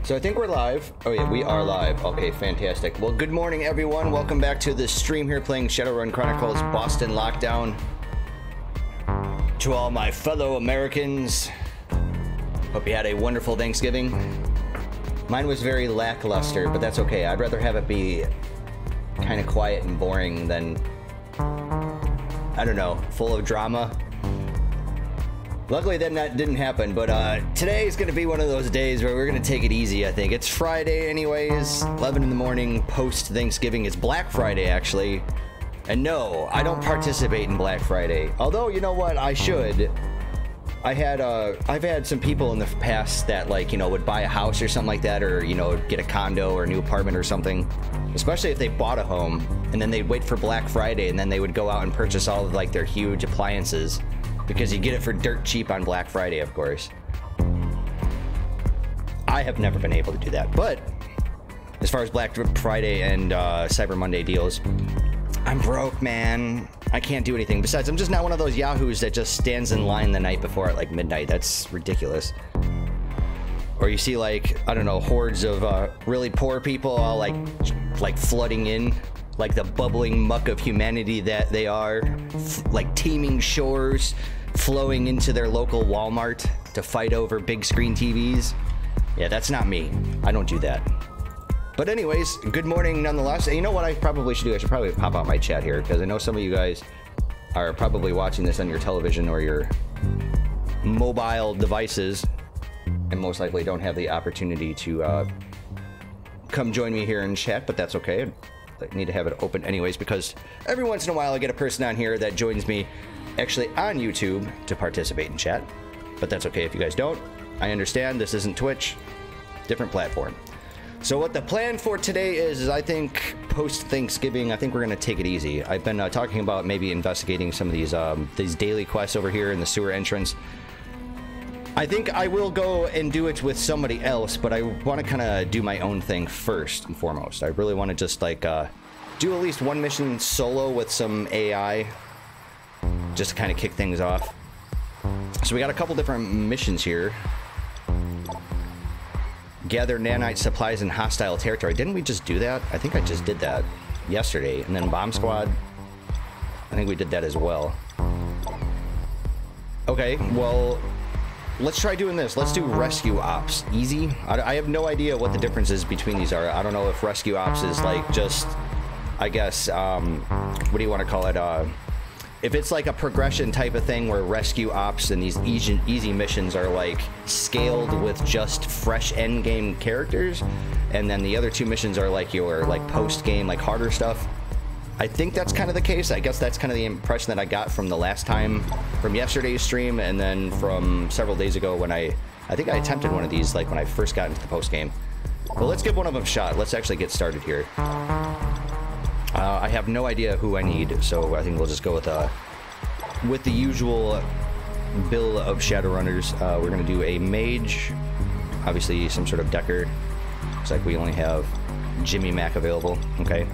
So I think we're live. Oh yeah, we are live. Okay, fantastic. Well, good morning everyone. Welcome back to the stream here playing Shadowrun Chronicles Boston Lockdown. To all my fellow Americans, hope you had a wonderful Thanksgiving. Mine was very lackluster, but that's okay. I'd rather have it be kind of quiet and boring than, I don't know, full of drama. Luckily that didn't happen, but today is going to be one of those days where we're going to take it easy, I think. It's Friday anyways, 11 in the morning, post-Thanksgiving. It's Black Friday, actually. And no, I don't participate in Black Friday. Although, you know what, I should. I've had some people in the past that, like, you know, would buy a house or something like that, or, you know, get a condo or a new apartment or something. Especially if they bought a home, and then they'd wait for Black Friday, and then they would go out and purchase all of, like, their huge appliances. Because you get it for dirt cheap on Black Friday, of course. I have never been able to do that. But as far as Black Friday and Cyber Monday deals, I'm broke, man. I can't do anything. Besides, I'm just not one of those yahoos that just stands in line the night before at like midnight. That's ridiculous. Or you see, like, I don't know, hordes of really poor people all like flooding in. Like the bubbling muck of humanity that they are, like teeming shores flowing into their local Walmart to fight over big screen TVs. Yeah, that's not me. I don't do that. But anyways, good morning nonetheless. And you know what I probably should do? I should probably pop out my chat here, because I know some of you guys are probably watching this on your television or your mobile devices, and most likely don't have the opportunity to come join me here in chat, but that's okay. I need to have it open anyways, because every once in a while I get a person on here that joins me actually on YouTube to participate in chat. But that's okay if you guys don't. I understand, this isn't Twitch, different platform. So what the plan for today is I think post-Thanksgiving, I think we're going to take it easy. I've been talking about maybe investigating some of these daily quests over here in the sewer entrance. I think I will go and do it with somebody else, but I want to kind of do my own thing first and foremost. I really want to just like do at least one mission solo with some AI, just to kind of kick things off. So we got a couple different missions here. Gather nanite supplies in hostile territory. Didn't we just do that? I think I just did that yesterday. And then bomb squad, I think we did that as well. Okay, well, let's try doing this. Let's do rescue ops. Easy. I have no idea what the differences between these are. I don't know if rescue ops is like just, I guess, what do you want to call it? If it's like a progression type of thing where rescue ops and these easy missions are like scaled with just fresh end game characters, and then the other two missions are like your like post game, like harder stuff. I think that's kind of the case. I guess that's kind of the impression that I got from the last time, from yesterday's stream, and then from several days ago when I think I attempted one of these, like when I first got into the post game. Well, let's give one of them a shot. Let's actually get started here. I have no idea who I need, so I think we'll just go with the usual bill of Shadowrunners. We're gonna do a mage, obviously some sort of decker. Looks like we only have Jimmy Mac available. Okay.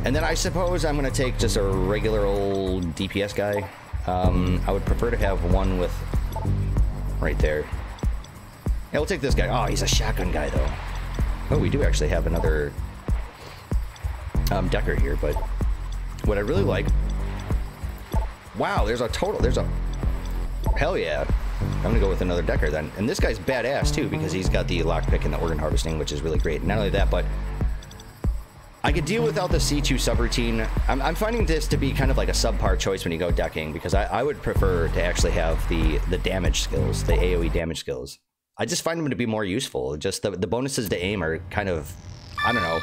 And then I suppose I'm going to take just a regular old DPS guy. I would prefer to have one with right there. Yeah, we'll take this guy. Oh, he's a shotgun guy, though. Oh, we do actually have another decker here, but what I really like... Wow, there's a... Hell yeah. I'm going to go with another decker then. And this guy's badass, too, because he's got the lockpick and the organ harvesting, which is really great. Not only that, but... I could deal without the C2 subroutine. I'm finding this to be kind of like a subpar choice when you go decking, because I would prefer to actually have the damage skills, the AoE damage skills. I just find them to be more useful. Just the bonuses to aim are kind of, I don't know,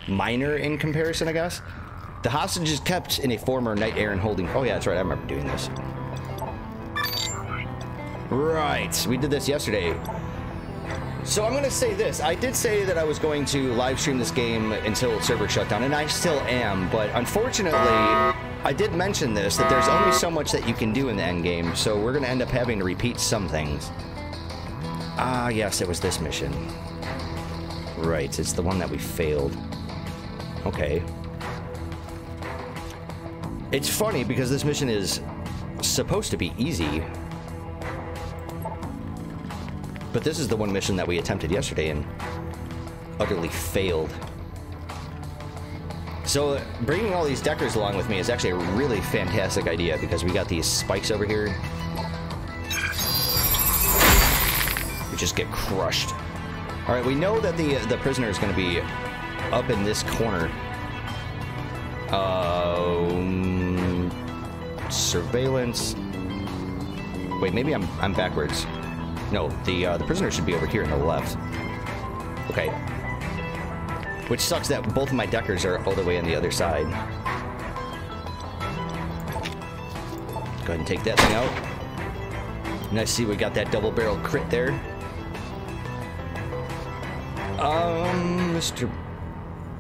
minor in comparison, I guess. The hostage is kept in a former Knight Errant holding... Oh yeah, that's right, I remember doing this. Right, we did this yesterday. So I'm going to say this. I did say that I was going to live stream this game until server shut down, and I still am, but unfortunately, I did mention this, that there's only so much that you can do in the end game, so we're going to end up having to repeat some things. Ah, yes, it was this mission. Right, it's the one that we failed. Okay. It's funny, because this mission is supposed to be easy, But this is the one mission that we attempted yesterday, and utterly failed. So bringing all these deckers along with me is actually a really fantastic idea because we got these spikes over here. We just get crushed. All right, we know that the prisoner is going to be up in this corner. Surveillance. Wait, maybe I'm backwards. No, the prisoner should be over here on the left. Okay. Which sucks that both of my deckers are all the way on the other side. Go ahead and take that thing out. And I see we got that double barrel crit there. Mr.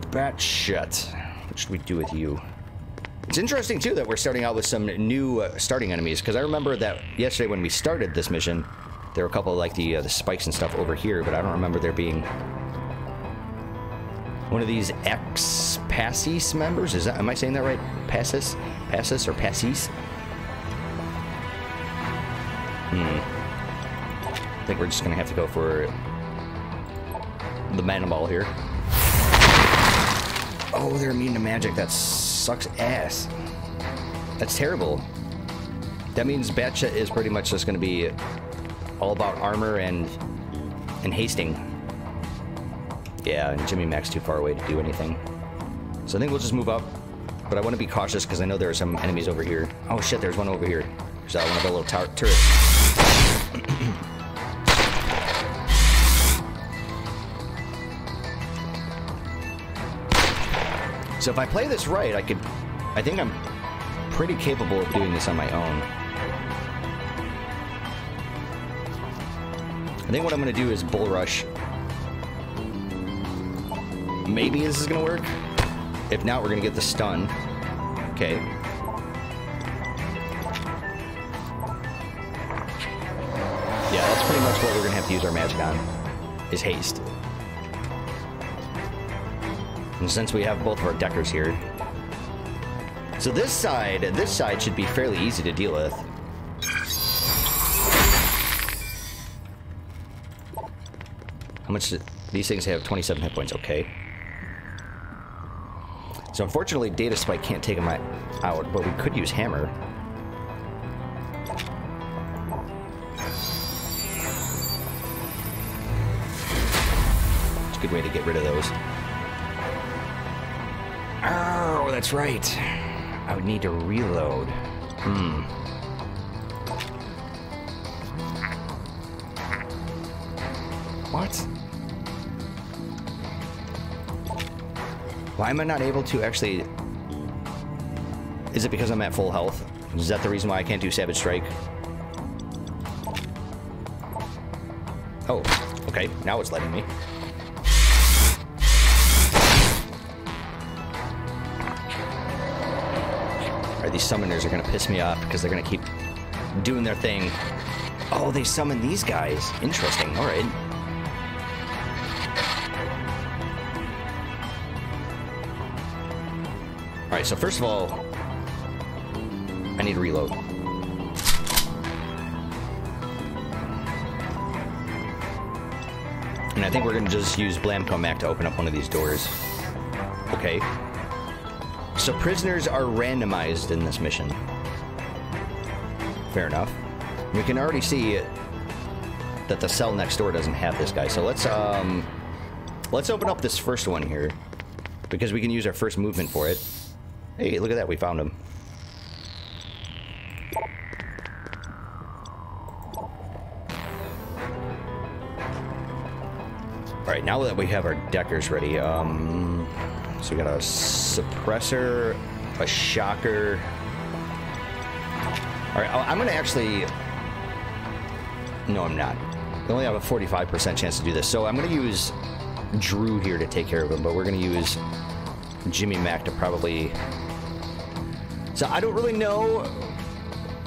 Batshut. What should we do with you? It's interesting, too, that we're starting out with some new starting enemies, because I remember that yesterday when we started this mission, there were a couple of, like, the spikes and stuff over here, but I don't remember there being one of these ex-Passis members. Is that, am I saying that right? Passis or Passis? I think we're just gonna have to go for the mana ball here. Oh, they're immune to magic. That sucks ass. That's terrible. That means Batshut is pretty much just gonna be all about armor and hasting. Yeah, and Jimmy Mac's too far away to do anything. So I think we'll just move up. But I want to be cautious because I know there are some enemies over here. Oh shit, there's one over here. So I want to build a little turret. So if I play this right, I think I'm pretty capable of doing this on my own. I think what I'm going to do is bull rush. Maybe this is going to work. If not, we're going to get the stun. Okay. Yeah, that's pretty much what we're going to have to use our magic on, is haste. And since we have both of our deckers here. So this side should be fairly easy to deal with. How much these things have? 27 hit points, okay. So unfortunately, Data Spike can't take them out, but we could use Hammer. It's a good way to get rid of those. Oh, that's right. I would need to reload. What? Why am I not able to actually... Is it because I'm at full health? Is that the reason why I can't do Savage Strike? Oh, okay. Now it's letting me. Alright, these summoners are going to piss me off because they're going to keep doing their thing. Oh, they summon these guys. Interesting. Alright. Alright, so first of all, I need to reload. And I think we're going to just use Blamco Mac to open up one of these doors. Okay. So prisoners are randomized in this mission. Fair enough. We can already see that the cell next door doesn't have this guy. So let's open up this first one here, because we can use our first movement for it. Hey, look at that, we found him. Alright, now that we have our deckers ready, so we got a suppressor, a shocker. Alright, I'm gonna actually... No, I'm not. We only have a 45% chance to do this, so I'm gonna use Drew here to take care of him, but we're gonna use Jimmy Mac to probably... So I don't really know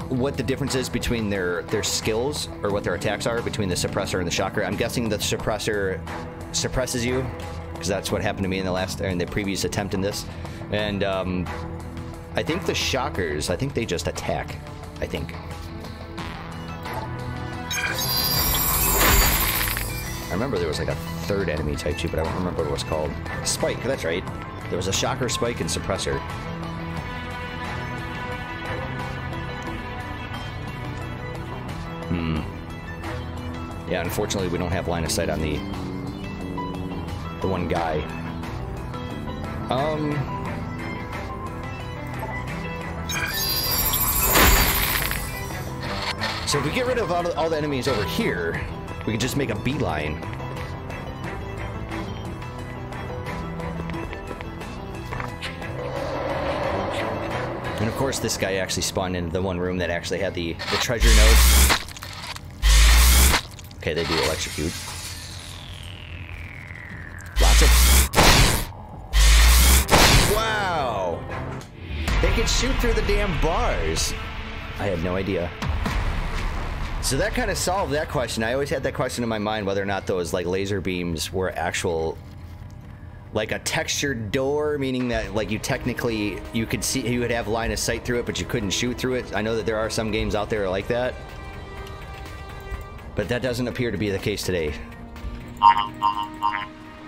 what the difference is between their skills, or what their attacks are, between the suppressor and the shocker. I'm guessing the suppressor suppresses you, because that's what happened to me in the previous attempt in this. And I think the shockers, I think they just attack. I think. I remember there was like a third enemy type too, but I don't remember what it was called. Spike, that's right. There was a shocker, spike, and suppressor. Yeah, unfortunately we don't have line of sight on the one guy. So if we get rid of all the enemies over here, we can just make a beeline. And of course this guy actually spawned into the one room that actually had the treasure node. Okay, they do electrocute. Lots of... Wow! They can shoot through the damn bars! I had no idea. So that kind of solved that question. I always had that question in my mind whether or not those, like, laser beams were actual... Like a textured door, meaning that, like, you technically... You could see... You would have line of sight through it, but you couldn't shoot through it. I know that there are some games out there like that. But that doesn't appear to be the case today.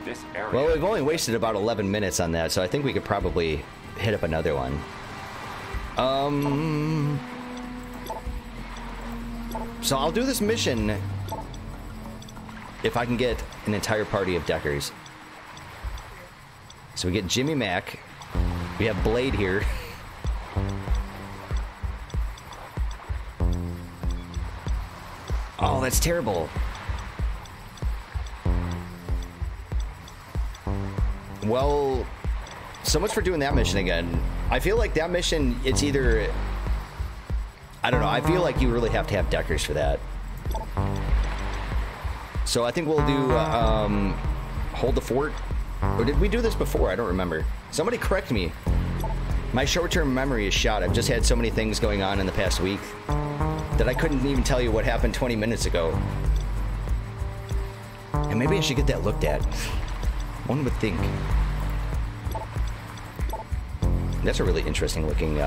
This area. Well, we've only wasted about 11 minutes on that, so I think we could probably hit up another one. So I'll do this mission if I can get an entire party of deckers. So we get Jimmy Mac. We have Blade here. Oh, that's terrible. Well, so much for doing that mission again. I feel like that mission, it's either... I don't know, I feel like you really have to have deckers for that. So I think we'll do, hold the fort. Or did we do this before? I don't remember. Somebody correct me. My short-term memory is shot. I've just had so many things going on in the past week that I couldn't even tell you what happened 20 minutes ago. And maybe I should get that looked at. One would think. That's a really interesting looking,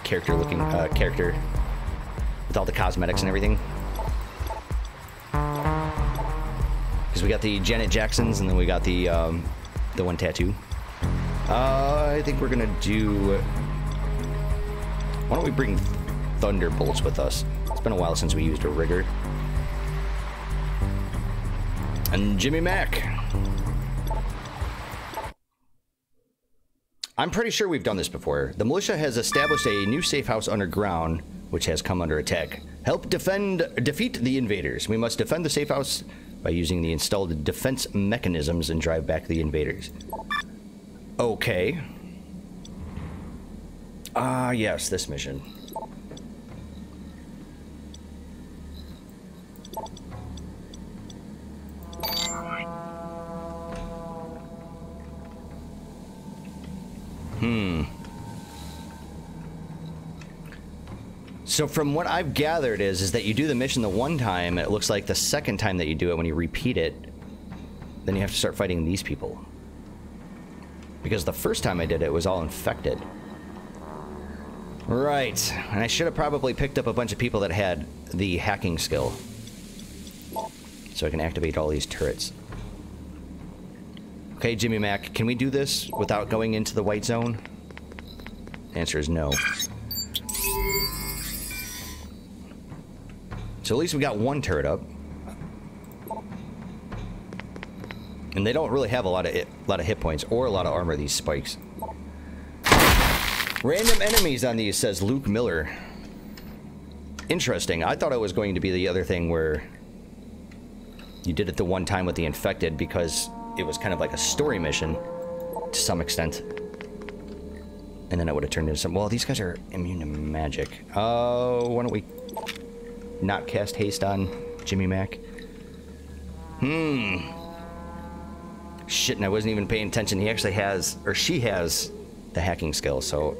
character with all the cosmetics and everything. Because we got the Janet Jacksons and then we got the one tattoo. I think we're gonna do... Why don't we bring Thunderbolts with us? It's been a while since we used a rigger. And Jimmy Mac. I'm pretty sure we've done this before. The militia has established a new safe house underground, which has come under attack. Help defeat the invaders. We must defend the safe house by using the installed defense mechanisms and drive back the invaders. Okay. Ah, yes, this mission. So from what I've gathered is that you do the mission the one time, and it looks like the second time that you do it, when you repeat it, then you have to start fighting these people. Because the first time I did it, it was all infected. Right, and I should have probably picked up a bunch of people that had the hacking skill. So I can activate all these turrets. Okay, Jimmy Mac, can we do this without going into the white zone? The answer is no. So at least we got one turret up. And they don't really have a lot of hit points or a lot of armor, these spikes. Random enemies on these, says Luke Miller. Interesting. I thought it was going to be the other thing where you did it the one time with the infected because it was kind of like a story mission to some extent. And then it would have turned into some... Well, these guys are immune to magic. Oh, why don't we not cast haste on Jimmy Mac? Shit, and I wasn't even paying attention. He actually has, or she has, the hacking skill, so...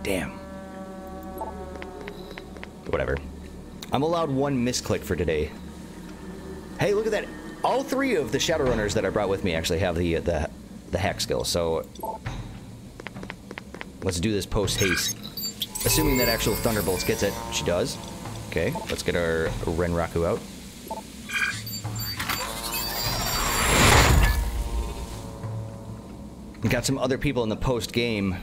Damn. Whatever. I'm allowed one misclick for today. Hey, look at that. All three of the Shadowrunners that I brought with me actually have the hack skill, so... Let's do this post-haste. Assuming that actual Thunderbolts gets it. She does. Okay, let's get our Renraku out. Got some other people in the post-game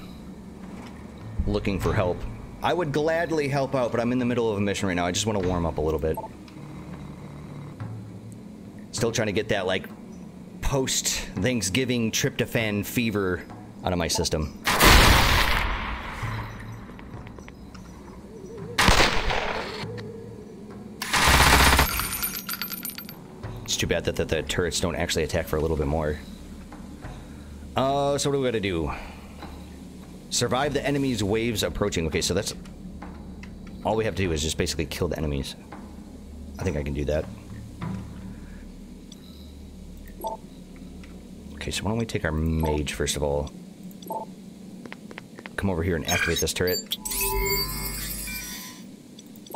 looking for help. I would gladly help out, but I'm in the middle of a mission right now. I just want to warm up a little bit. Still trying to get that, like, post-Thanksgiving tryptophan fever out of my system. It's too bad that the turrets don't actually attack for a little bit more. So what do we gotta do? Survive the enemy's waves approaching. Okay, so that's... all we have to do is just basically kill the enemies. I think I can do that. Okay, so why don't we take our mage first of all. Come over here and activate this turret.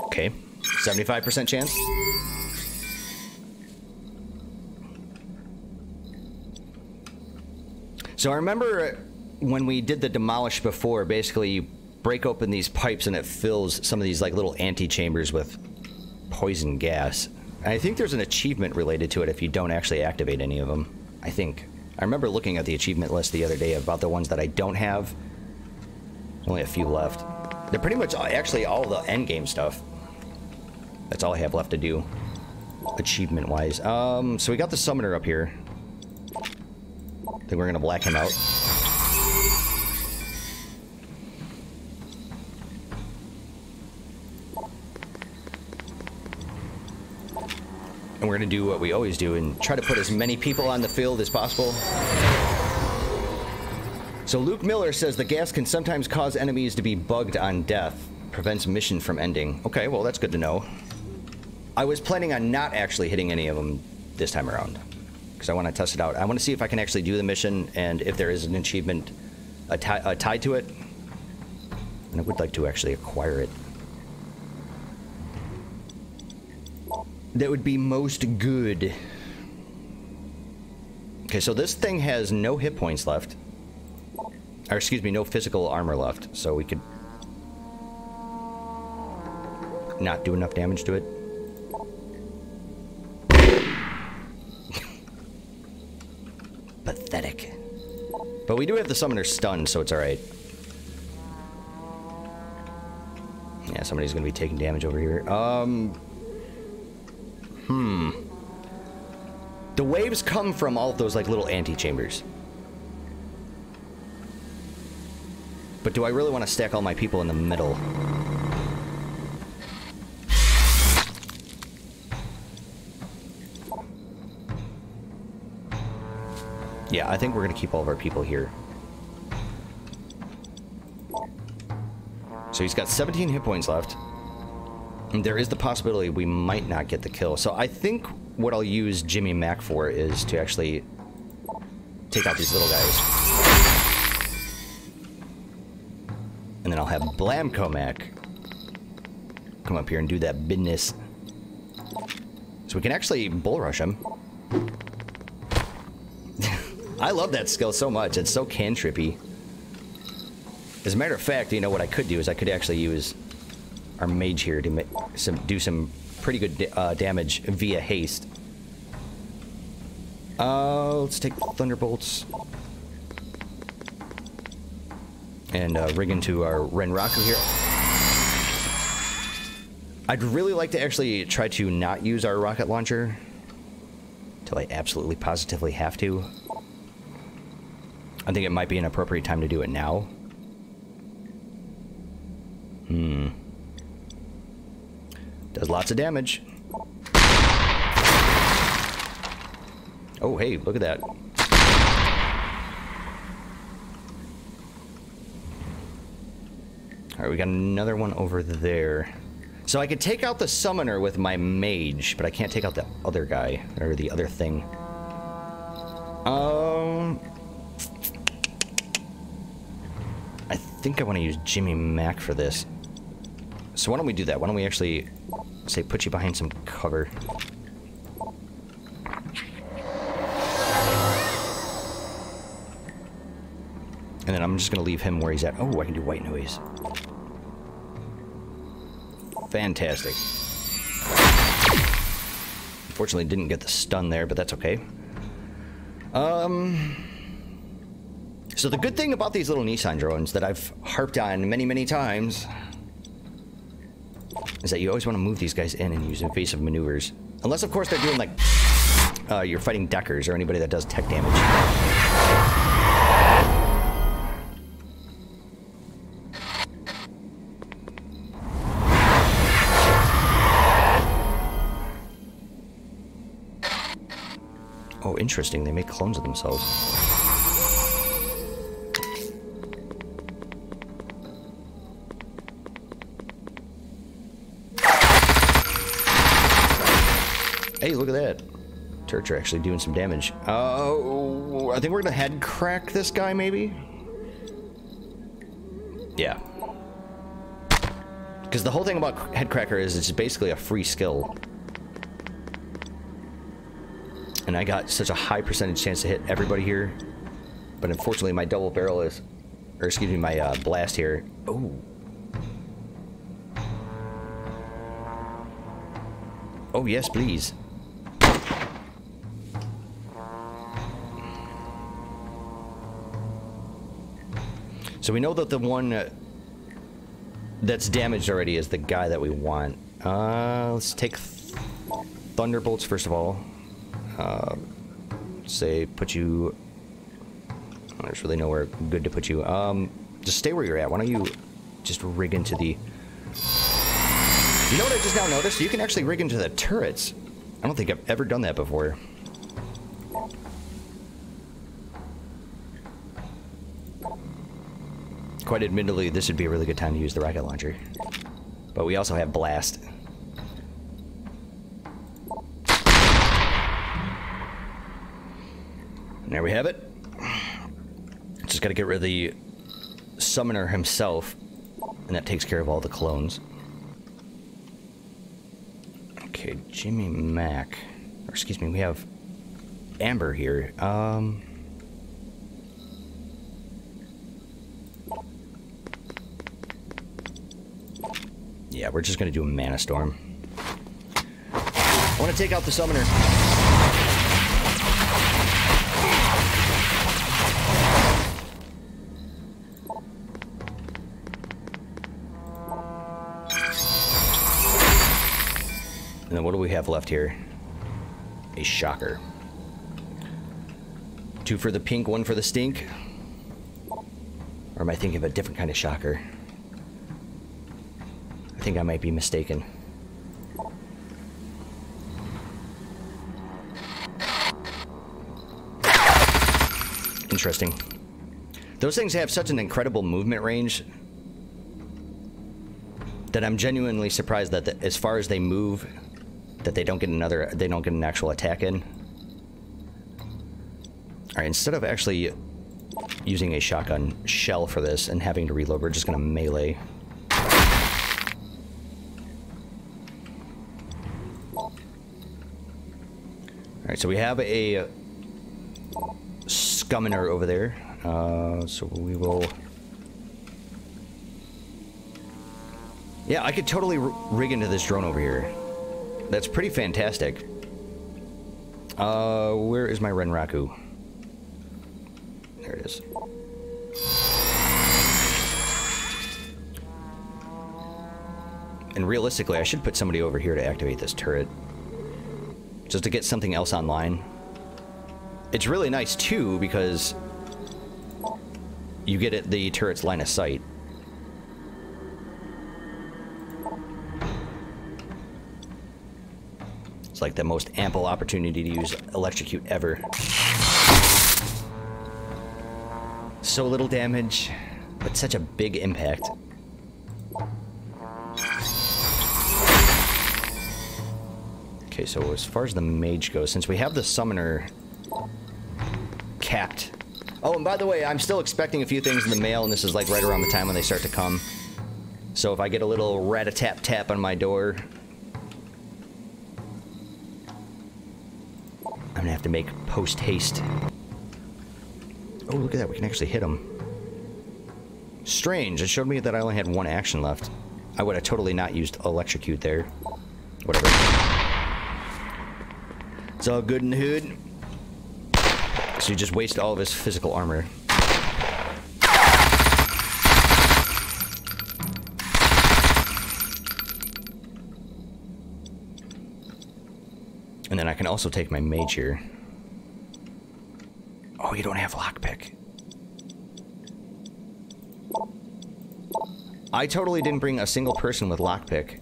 Okay, 75% chance. So I remember when we did the demolish before, basically you break open these pipes and it fills some of these like little antechambers with poison gas. And I think there's an achievement related to it if you don't actually activate any of them. I think. I remember looking at the achievement list the other day about the ones that I don't have. There's only a few left. They're pretty much actually all the endgame stuff. That's all I have left to do, achievement-wise. So we got the summoner up here. I think we're gonna black him out. And we're gonna do what we always do and try to put as many people on the field as possible. So Luke Miller says the gas can sometimes cause enemies to be bugged on death. Prevents mission from ending. Okay, well that's good to know. I was planning on not actually hitting any of them this time around, because I want to test it out. I want to see if I can actually do the mission, and if there is an achievement tied to it. And I would like to actually acquire it. That would be most good. Okay, so this thing has no hit points left. Or excuse me, no physical armor left, so we could not do enough damage to it. Pathetic. But we do have the summoner stunned, so it's alright. Yeah, somebody's gonna be taking damage over here. The waves come from all of those, like, little antechambers. But do I really want to stack all my people in the middle? Yeah, I think we're gonna keep all of our people here. So he's got 17 hit points left. And there is the possibility we might not get the kill. So I think what I'll use Jimmy Mac for is to actually take out these little guys. And then I'll have Blamco Mac come up here and do that business. So we can actually bull rush him. I love that skill so much. It's so cantrippy. As a matter of fact, you know what I could do is I could actually use our mage here to do some pretty good damage via haste. Let's take Thunderbolts. And rig into our Renraku here. I'd really like to actually try to not use our rocket launcher till I absolutely positively have to. I think it might be an appropriate time to do it now. Does lots of damage. Oh, hey, look at that. Alright, we got another one over there. So I could take out the summoner with my mage, but I can't take out the other guy, or the other thing. I think I want to use Jimmy Mac for this. So why don't we do that? Why don't we actually, say, put you behind some cover. And then I'm just going to leave him where he's at. Oh, I can do white noise. Fantastic. Unfortunately, didn't get the stun there, but that's okay. So So the good thing about these little Nissan drones that I've harped on many, many times is that you always want to move these guys in and use evasive maneuvers. Unless, of course, they're doing, like, you're fighting deckers or anybody that does tech damage. Oh, interesting. They make clones of themselves. Hey, look at that. Turrets are actually doing some damage. I think we're gonna head crack this guy, maybe? Yeah. Because the whole thing about head cracker is it's basically a free skill. And I got such a high percentage chance to hit everybody here. But unfortunately my double barrel is... Or excuse me, my blast here. Oh. Oh, yes, please. So we know that the one that's damaged already is the guy that we want. Let's take Thunderbolts first of all. Say, put you... There's really nowhere good to put you. Just stay where you're at. Why don't you just rig into the... You know what I just now noticed? You can actually rig into the turrets. I don't think I've ever done that before. Quite admittedly, this would be a really good time to use the rocket launcher. But we also have blast. And there we have it. Just gotta get rid of the summoner himself, and that takes care of all the clones. Okay, Jimmy Mac. Or excuse me, we have Amber here. Yeah, we're just gonna do a mana storm. I want to take out the summoner. And then what do we have left here? A shocker. 2 for the pink, 1 for the stink. Or am I thinking of a different kind of shocker? I think I might be mistaken. Interesting. Those things have such an incredible movement range that I'm genuinely surprised that as far as they move, that they don't get an actual attack in. Alright, instead of actually using a shotgun shell for this and having to reload, we're just gonna melee. Alright, so we have a scummoner over there. So we will... Yeah, I could totally rig into this drone over here. That's pretty fantastic. Where is my Renraku? There it is. And realistically, I should put somebody over here to activate this turret. Just to get something else online. It's really nice, too, because you get the turret's line of sight. It's like the most ample opportunity to use electrocute ever. So little damage, but such a big impact. Okay, so as far as the mage goes, since we have the summoner capped... Oh, and by the way, I'm still expecting a few things in the mail, and this is like right around the time when they start to come. So if I get a little rat-a-tap-tap on my door, I'm gonna have to make post-haste. Oh, look at that, we can actually hit him. Strange, it showed me that I only had 1 action left. I would have totally not used electrocute there. Whatever. It's all good in the hood. So you just wasted all of his physical armor. And then I can also take my mage here. Oh, you don't have lockpick. I totally didn't bring a single person with lockpick.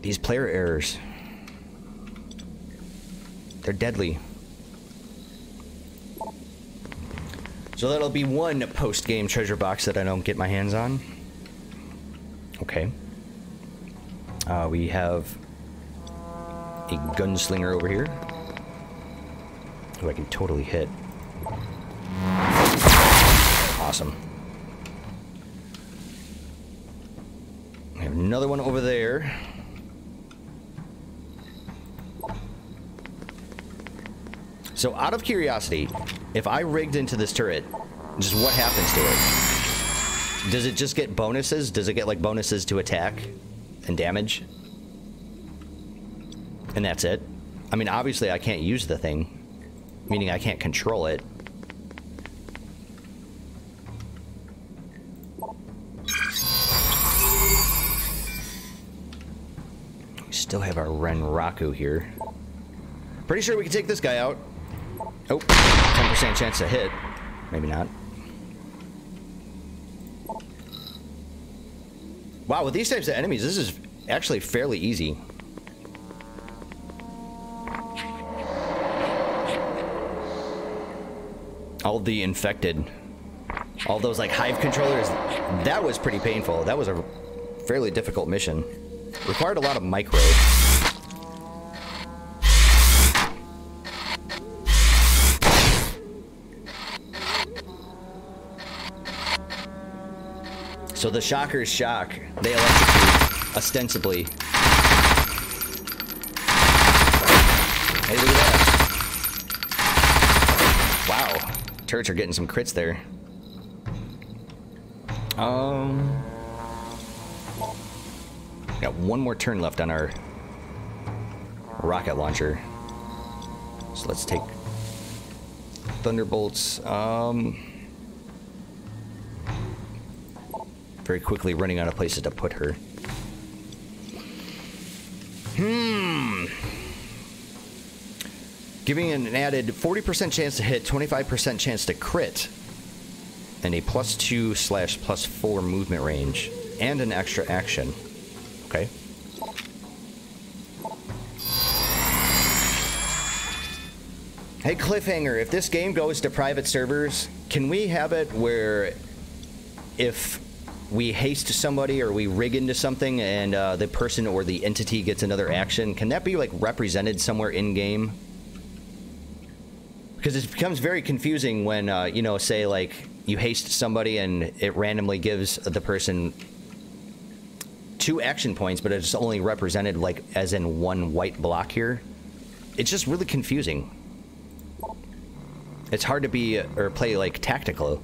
These player errors. They're deadly. So that'll be one post-game treasure box that I don't get my hands on. Okay. We have a gunslinger over here, who I can totally hit. Awesome. We have another one over there. So, out of curiosity, if I rigged into this turret, just what happens to it? Does it just get bonuses? Does it get, like, bonuses to attack and damage? And that's it? I mean, obviously I can't use the thing, meaning I can't control it. We still have our Renraku here. Pretty sure we can take this guy out. Oh, 10% chance to hit. Maybe not. Wow, with these types of enemies, this is actually fairly easy. All the infected. All those, like, hive controllers. That was pretty painful. That was a fairly difficult mission. Required a lot of micro. So the shockers shock. They electrocute, ostensibly. Hey, look at that. Wow. Turrets are getting some crits there. Got one more turn left on our rocket launcher. So let's take thunderbolts. Very quickly running out of places to put her. Giving an added 40% chance to hit, 25% chance to crit, and a +2/+4 movement range, and an extra action. Okay. Hey, Cliffhanger, if this game goes to private servers, can we have it where if we haste somebody or we rig into something and the person or the entity gets another action, can that be, like, represented somewhere in-game? Because it becomes very confusing when, you know, say, like, you haste somebody and it randomly gives the person 2 action points, but it's only represented, like, as in one white block here. It's just really confusing. It's hard to be, or play, like, tactical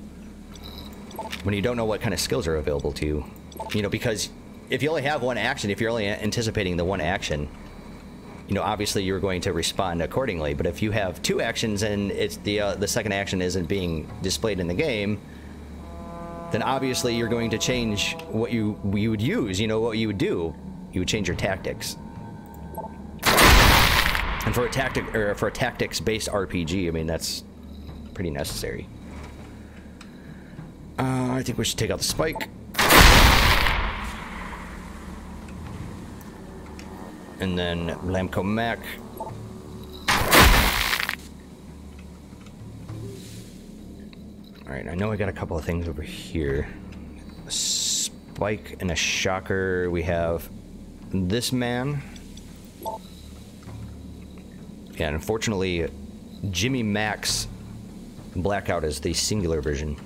when you don't know what kind of skills are available to you. You know, because if you only have one action, if you're only anticipating the one action, you know, obviously you're going to respond accordingly. But if you have 2 actions and it's the second action isn't being displayed in the game, then obviously you're going to change what you would use. You know what you would do? You would change your tactics. And for a tactics-based RPG, I mean, that's pretty necessary. I think we should take out the spike. And then Lamco Mac. Alright, I know I got a couple of things over here. A spike and a shocker. We have this man. Yeah, and unfortunately, Jimmy Mac's Blackout is the singular version.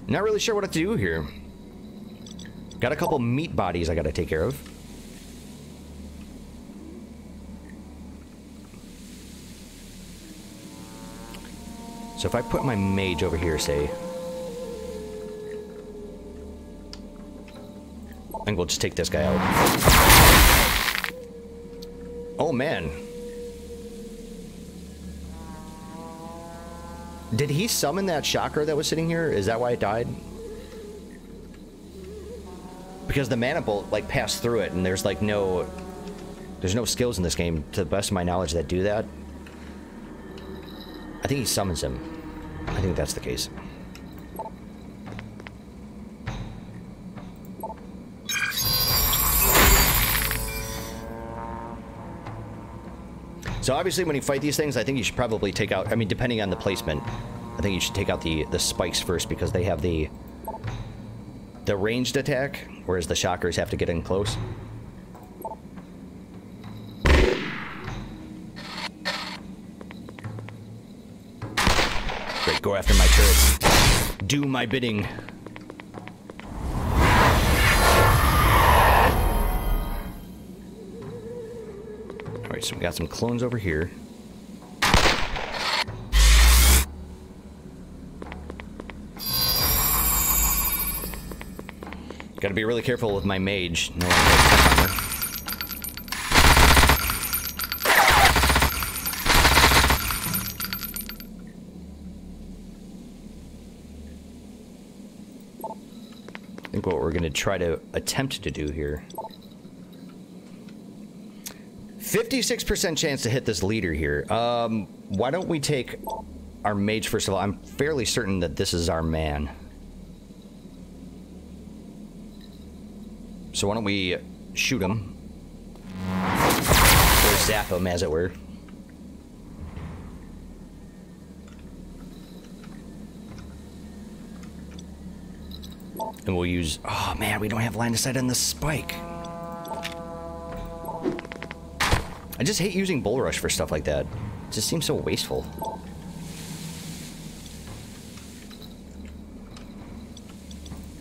Not really sure what to do here. Got a couple meat bodies I gotta take care of. So if I put my mage over here, say, I think we'll just take this guy out. Oh man. Did he summon that shocker that was sitting here? Is that why it died? Because the mana bolt, like, passed through it, and there's, like, no... There's no skills in this game, to the best of my knowledge, that do that. I think he summons him. I think that's the case. So obviously when you fight these things, I think you should probably take out... I mean, depending on the placement, I think you should take out the spikes first, because they have the ranged attack, whereas the shockers have to get in close. Great, go after my turrets. Do my bidding. Alright, so we got some clones over here. Gotta be really careful with my mage. No one has armor. I think what we're gonna try to attempt to do here. 56% chance to hit this leader here. Why don't we take our mage first of all? I'm fairly certain that this is our man. So why don't we shoot him? Or zap him, as it were. And we'll use... Oh man, we don't have line of sight on the spike. I just hate using Bull Rush for stuff like that. It just seems so wasteful.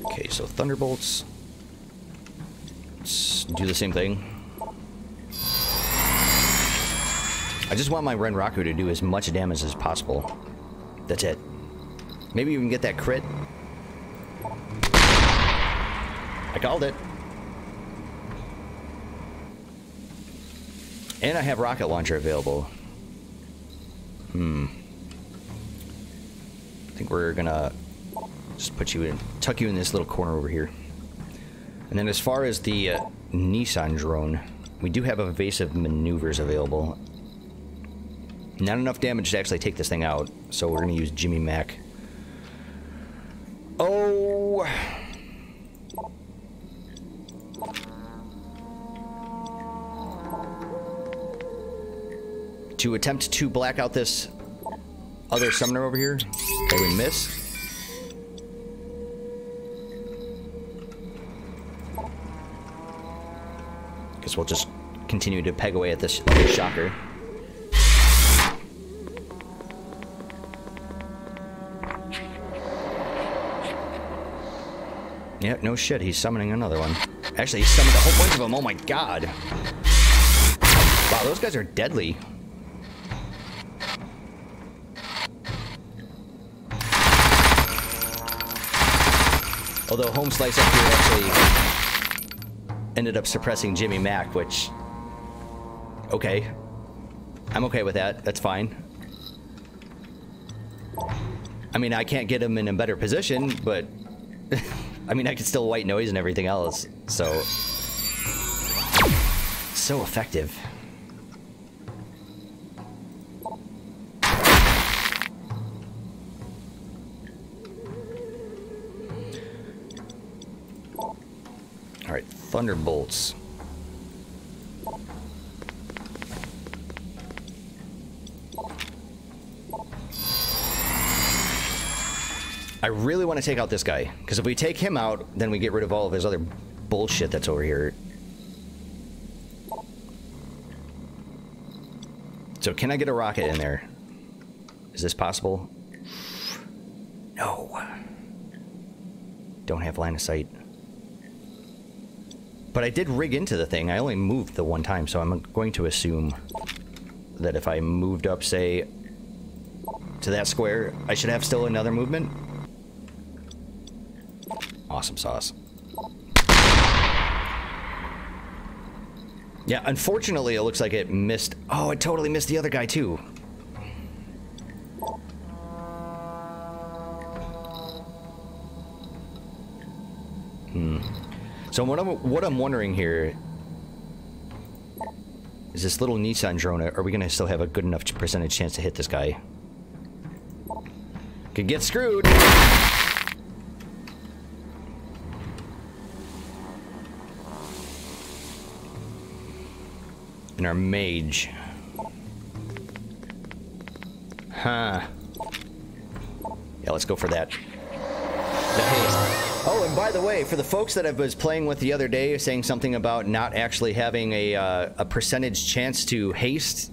Okay, so Thunderbolts. Let's do the same thing. I just want my Renraku to do as much damage as possible. That's it. Maybe even get that crit. I called it. And I have rocket launcher available. I think we're gonna just put you in, tuck you in this little corner over here. And then as far as the Nissan drone, we do have evasive maneuvers available. Not enough damage to actually take this thing out, so we're gonna use Jimmy Mac. Oh! To attempt to black out this other summoner over here. Okay, we miss. Guess we'll just continue to peg away at this other shocker. Yeah, no shit, he's summoning another one. Actually, he summoned a whole bunch of them, oh my god. Wow, those guys are deadly. Although Home Slice up here actually ended up suppressing Jimmy Mac, which... Okay. I'm okay with that. That's fine. I mean, I can't get him in a better position, but... I mean, I can still white noise and everything else, so... So effective. Alright, Thunderbolts. I really want to take out this guy, because if we take him out, then we get rid of all of his other bullshit that's over here. So can I get a rocket in there? Is this possible? No. Don't have line of sight. But I did rig into the thing. I only moved the one time, so I'm going to assume that if I moved up, say, to that square, I should have still another movement. Awesome sauce. Yeah, unfortunately, it looks like it missed... Oh, it totally missed the other guy, too. So So what I'm wondering here is this little Nissan drone, are we going to still have a good enough percentage chance to hit this guy? Could get screwed. And our mage. Huh. Yeah, let's go for that. The haste. Oh, and by the way, for the folks that I was playing with the other day, saying something about not actually having a percentage chance to haste.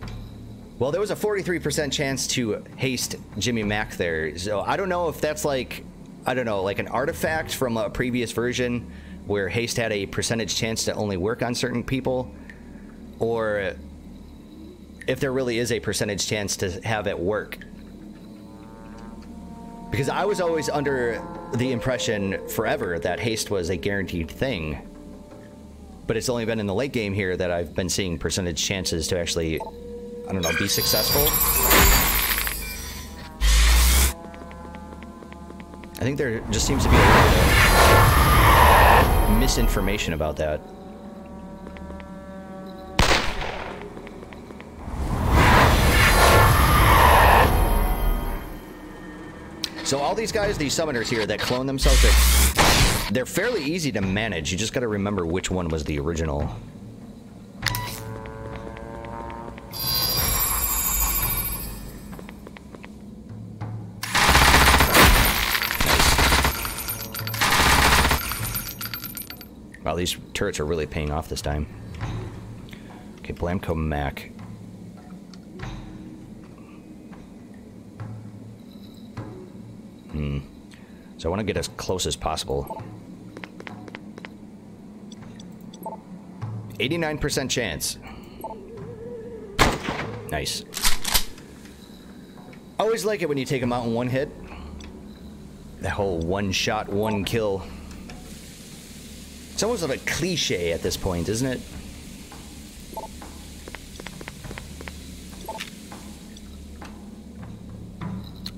Well, there was a 43% chance to haste Jimmy Mac there. So I don't know if that's like, I don't know, like an artifact from a previous version where haste had a percentage chance to only work on certain people, or if there really is a percentage chance to have it work. Because I was always under the impression forever that haste was a guaranteed thing. But it's only been in the late game here that I've been seeing percentage chances to actually, I don't know, be successful. I think there just seems to be a little bit of misinformation about that. So all these guys, these summoners here that clone themselves, they're fairly easy to manage. You just got to remember which one was the original. Nice. Wow, these turrets are really paying off this time. Okay, Blamco Mac. So I want to get as close as possible. 89% chance. Nice. I always like it when you take them out in one hit. That whole one shot, one kill. It's almost like a cliche at this point, isn't it?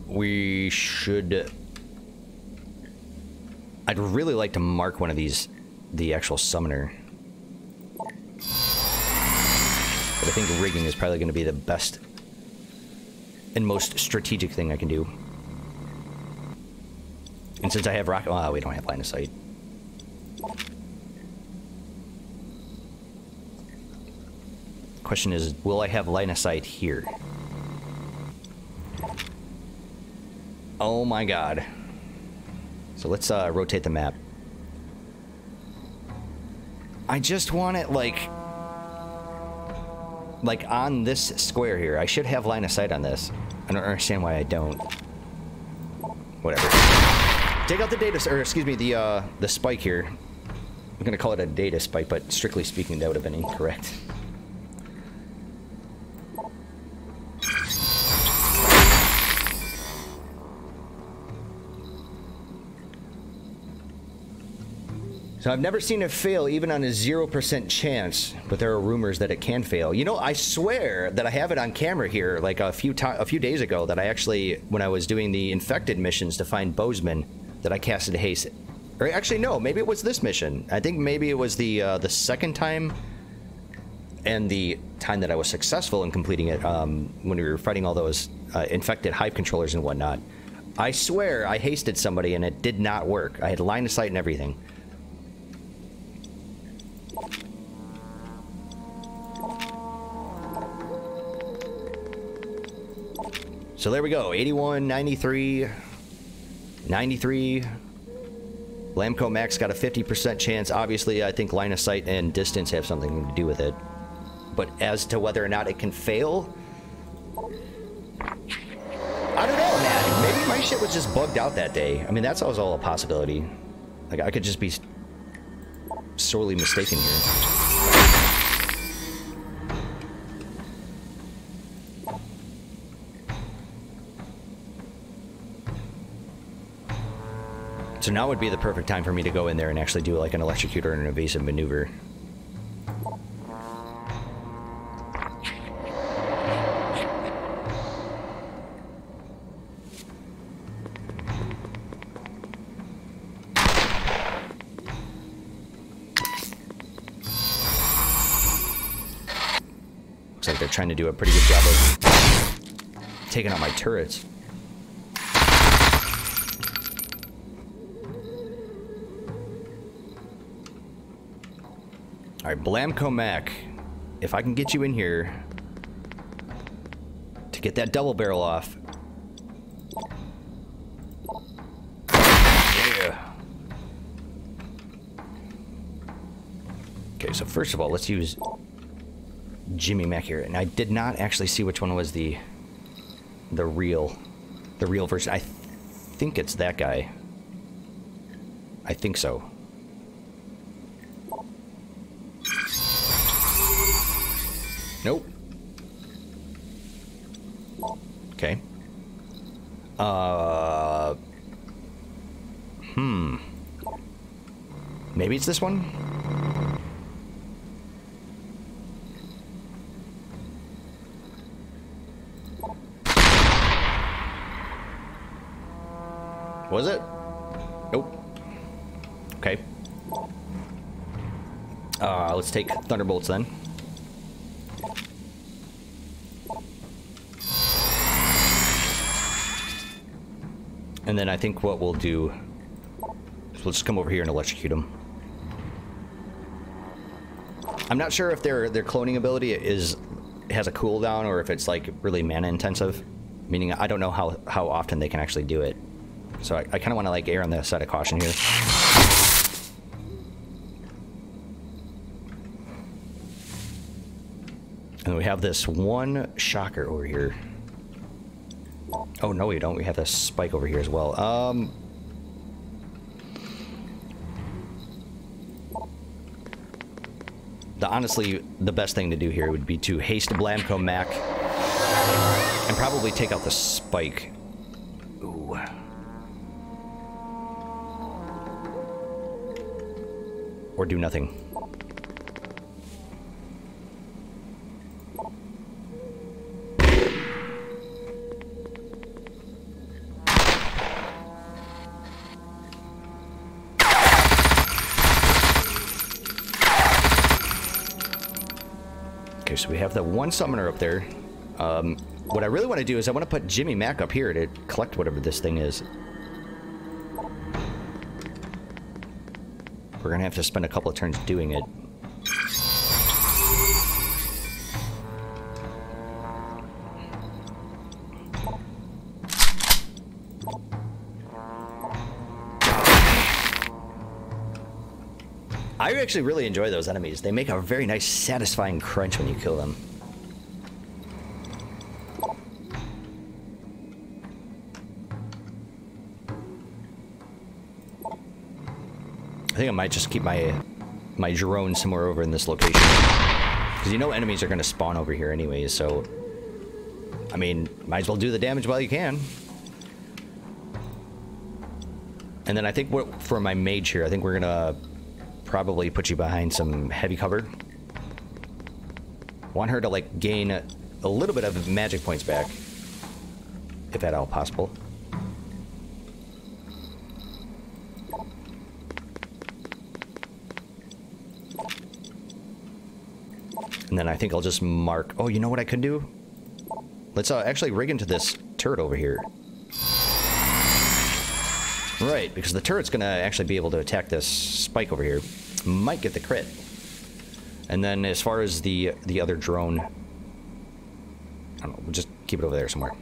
We should... I'd really like to mark one of these, the actual summoner. But I think rigging is probably going to be the best and most strategic thing I can do. And since I have rocket... Oh, we don't have line of sight. Question is, will I have line of sight here? Oh my god. So let's rotate the map. I just want it like on this square here. I should have line of sight on this. I don't understand why I don't. Whatever. Take out the data, or excuse me, the spike here. I'm gonna call it a data spike, but strictly speaking, that would have been incorrect. So I've never seen it fail even on a 0% chance, but there are rumors that it can fail. You know, I swear that I have it on camera here, like a few days ago, that I actually, when I was doing the infected missions to find Bozeman, that I casted haste. Or actually, no, maybe it was this mission. I think maybe it was the second time, and the time that I was successful in completing it, when we were fighting all those infected hive controllers and whatnot. I swear I hasted somebody and it did not work. I had line of sight and everything. So there we go, 81, 93, 93. Blamco Max got a 50% chance. Obviously, I think line of sight and distance have something to do with it. But as to whether or not it can fail, I don't know, man. Maybe my shit was just bugged out that day. I mean, that's always all a possibility. Like, I could just be sorely mistaken here. So now would be the perfect time for me to go in there and actually do like an electrocute or an evasive maneuver. like they're trying to do a pretty good job of taking out my turrets. Alright, Blamco Mac. If I can get you in here to get that double barrel off. Yeah. Okay, so first of all, let's use Jimmy Mac here. And I did not actually see which one was the real version. I think it's that guy. I think so. Nope. Okay. Maybe it's this one? Was it? Nope. Okay. Let's take Thunderbolts then. And then I think what we'll do is we'll just come over here and electrocute them. I'm not sure if their cloning ability has a cooldown or if it's like really mana intensive. Meaning I don't know how often they can actually do it. So I kind of want to like err on the side of caution here. And we have this one shocker over here. Oh, no, we don't. We have this spike over here as well. Honestly, the best thing to do here would be to haste Blamco Mac and probably take out the spike. Ooh. Or do nothing. Okay, so we have the one summoner up there. What I really want to do is I want to put Jimmy Mac up here to collect whatever this thing is. We're gonna have to spend a couple of turns doing it. I actually really enjoy those enemies. They make a very nice, satisfying crunch when you kill them. I think I might just keep my drone somewhere over in this location. Because you know enemies are going to spawn over here anyways, so... I mean, might as well do the damage while you can. And then I think for my mage here, I think we're going to probably put you behind some heavy cover. Want her to, like, gain a little bit of magic points back. If at all possible. And then I think I'll just mark... Oh, you know what I could do? Let's actually rig into this turret over here. Right, because the turret's going to actually be able to attack this spike over here. Might get the crit. And then as far as the other drone... I don't know, we'll just keep it over there somewhere.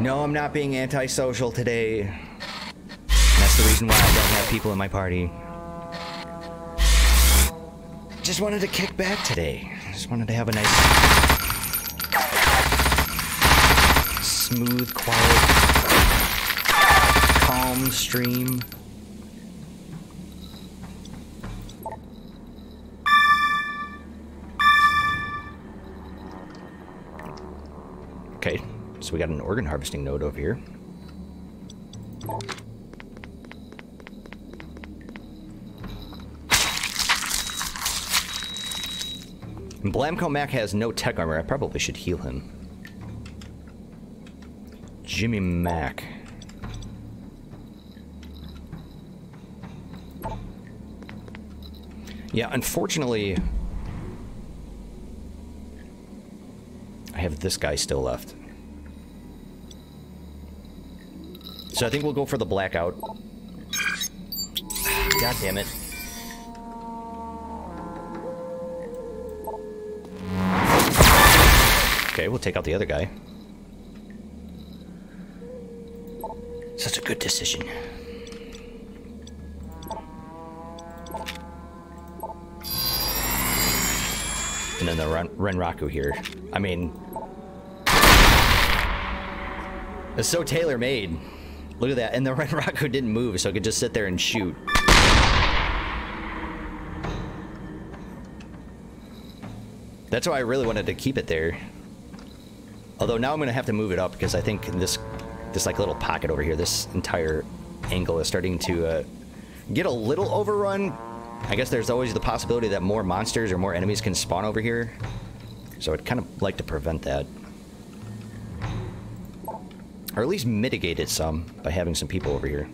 No, I'm not being antisocial today. That's the reason why I don't have people in my party. Just wanted to kick back today. Just wanted to have a nice, smooth, quiet, calm stream. Okay, so we got an organ harvesting node over here. And Blamco Mac has no tech armor. I probably should heal him. Jimmy Mac. Yeah, unfortunately, I have this guy still left. So I think we'll go for the blackout. God damn it. Okay, we'll take out the other guy. Such a good decision. And then the Renraku here. I mean, it's so tailor-made. Look at that. And the Renraku didn't move, so it could just sit there and shoot. That's why I really wanted to keep it there. Although now I'm going to have to move it up because I think this like little pocket over here, this entire angle is starting to get a little overrun. I guess there's always the possibility that more monsters or more enemies can spawn over here. So I'd kind of like to prevent that. Or at least mitigate it some by having some people over here.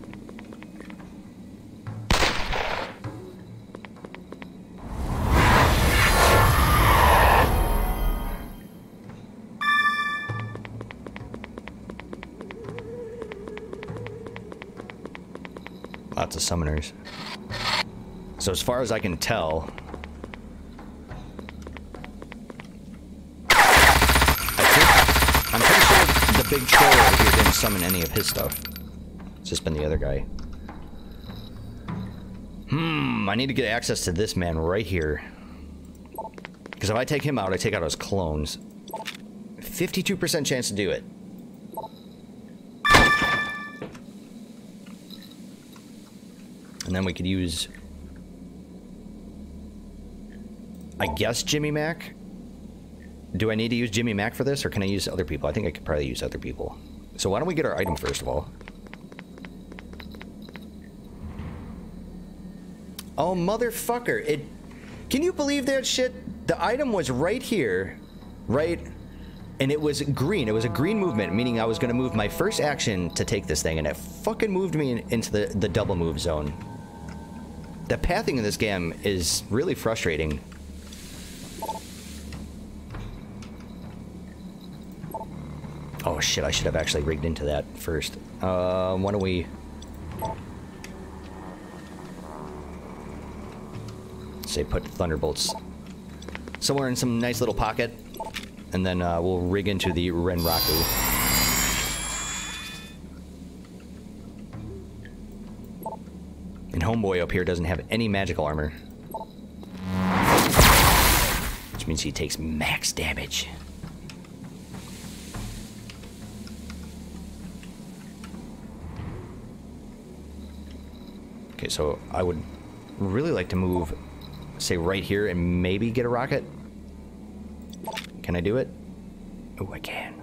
Lots of summoners. So as far as I can tell, I'm pretty sure the big troll over here didn't summon any of his stuff. It's just been the other guy. I need to get access to this man right here. Because if I take him out, I take out his clones. 52% chance to do it. And then we could use, I guess, Jimmy Mac? Do I need to use Jimmy Mac for this, or can I use other people? I think I could probably use other people. So why don't we get our item first of all? Oh, motherfucker. It... Can you believe that shit? The item was right here, right? And it was green. It was a green movement, meaning I was going to move my first action to take this thing, and it fucking moved me into the double move zone. The pathing in this game is really frustrating. Oh shit, I should have actually rigged into that first. Why don't we... say put Thunderbolts somewhere in some nice little pocket, and then we'll rig into the Renraku. And homeboy up here doesn't have any magical armor, which means he takes max damage. Okay, so I would really like to move, say, right here and maybe get a rocket. Can I do it? Oh, I can.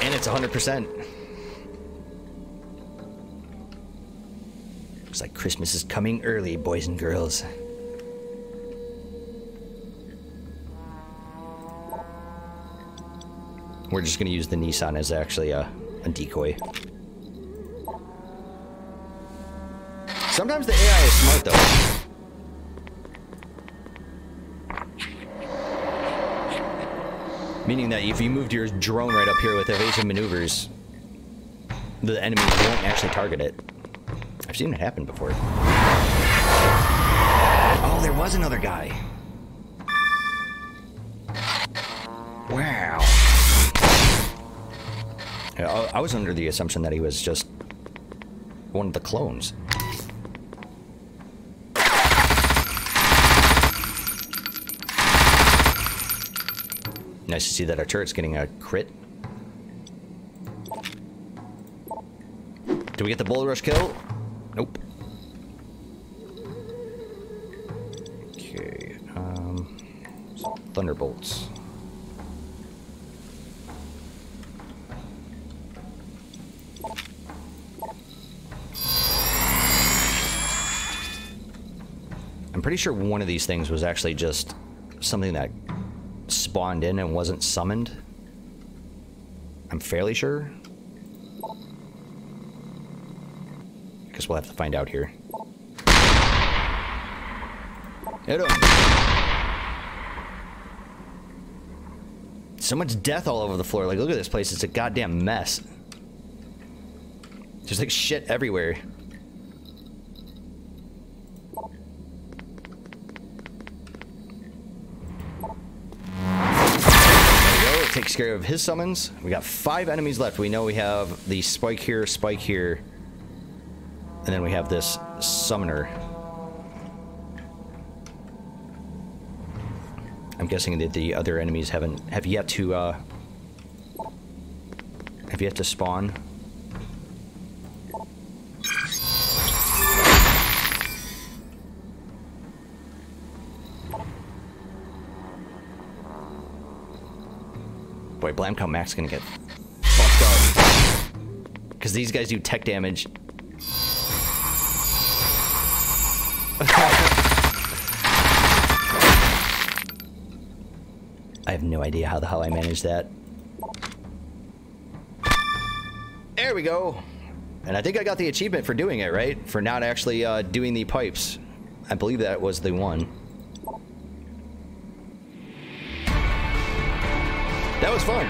And it's 100%. Looks like Christmas is coming early, boys and girls. We're just going to use the Nissan as actually a decoy. Sometimes the AI is smart, though. Meaning that if you moved your drone right up here with evasive maneuvers, the enemy won't actually target it. I've seen it happen before. Oh, there was another guy. Wow. Yeah, I was under the assumption that he was just one of the clones. Nice to see that our turret's getting a crit. Do we get the bull rush kill? Nope. Okay, so Thunderbolts. I'm pretty sure one of these things was actually just something that spawned in and wasn't summoned. I'm fairly sure. Guess we'll have to find out here. Hit him. So much death all over the floor. Like, look at this place. It's a goddamn mess. There's like shit everywhere. Takes care of his summons. We got 5 enemies left. We know we have the spike here, and then we have this summoner. I'm guessing that the other enemies have yet to spawn. Boy, Blamco Mac's gonna get fucked up. Because these guys do tech damage. I have no idea how the hell I managed that. There we go. And I think I got the achievement for doing it, right? For not actually doing the pipes. I believe that was the one. That was fun.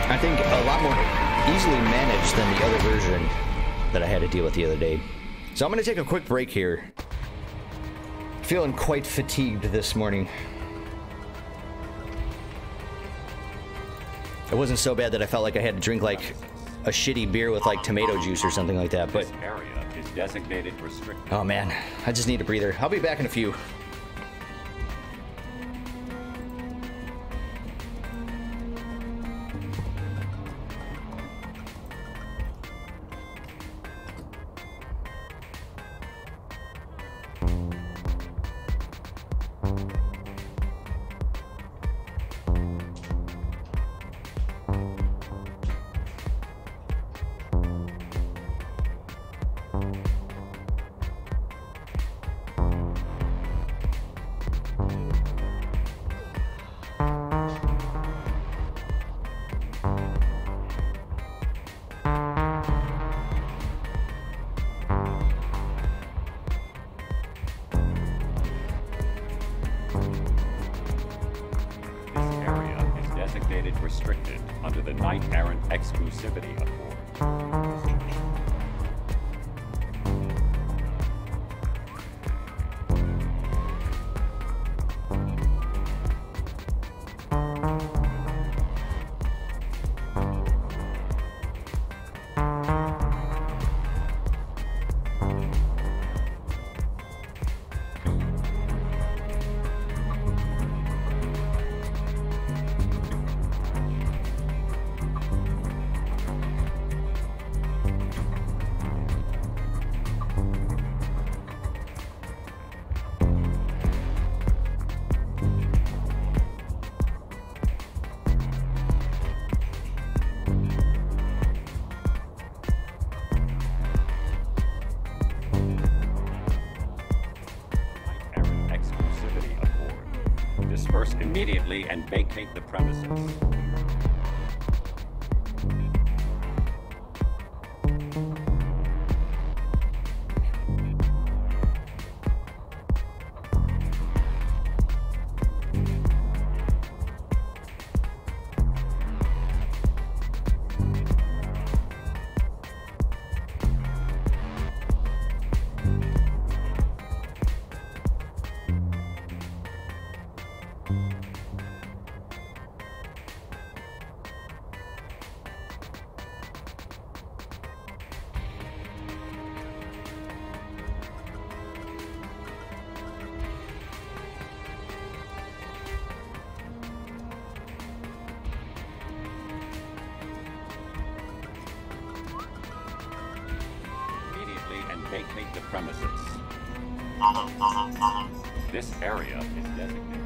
I think a lot more easily managed than the other version that I had to deal with the other day. So I'm going to take a quick break here. Feeling quite fatigued this morning. It wasn't so bad that I felt like I had to drink like a shitty beer with like tomato juice or something like that, but... This area is designated restricted. Oh man, I just need a breather. I'll be back in a few. Restricted under the Knight-Errant Exclusivity Accord. Disperse immediately and vacate the premises. Vacate the premises. This area is designated.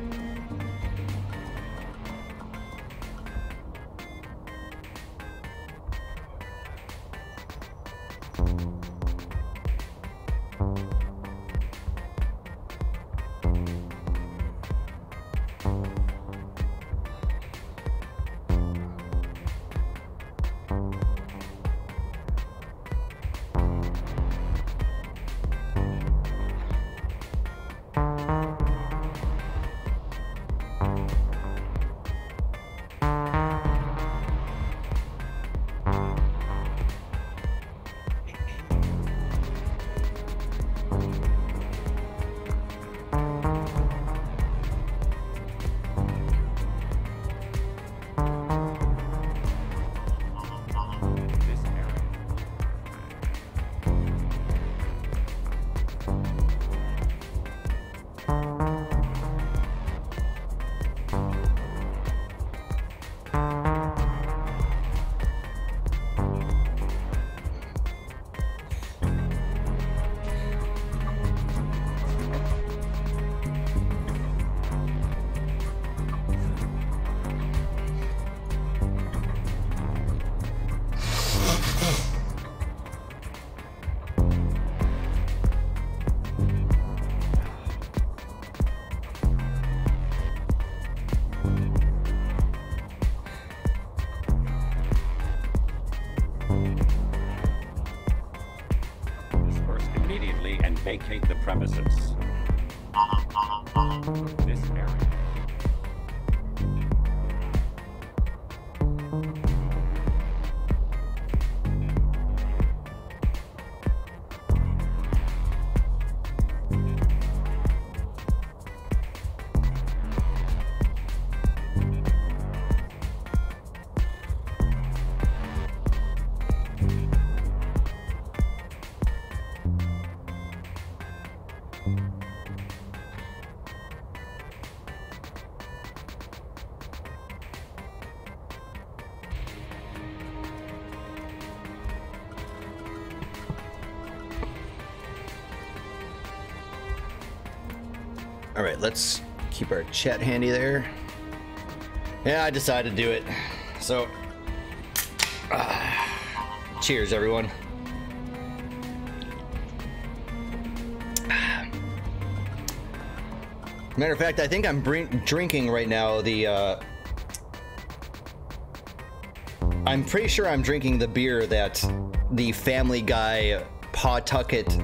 Disperse immediately and vacate the premises. This area. All right, let's keep our chat handy there. Yeah, I decided to do it. So, cheers, everyone. Matter of fact, I think I'm drinking right now the, I'm pretty sure I'm drinking the beer that the Family Guy Pawtucket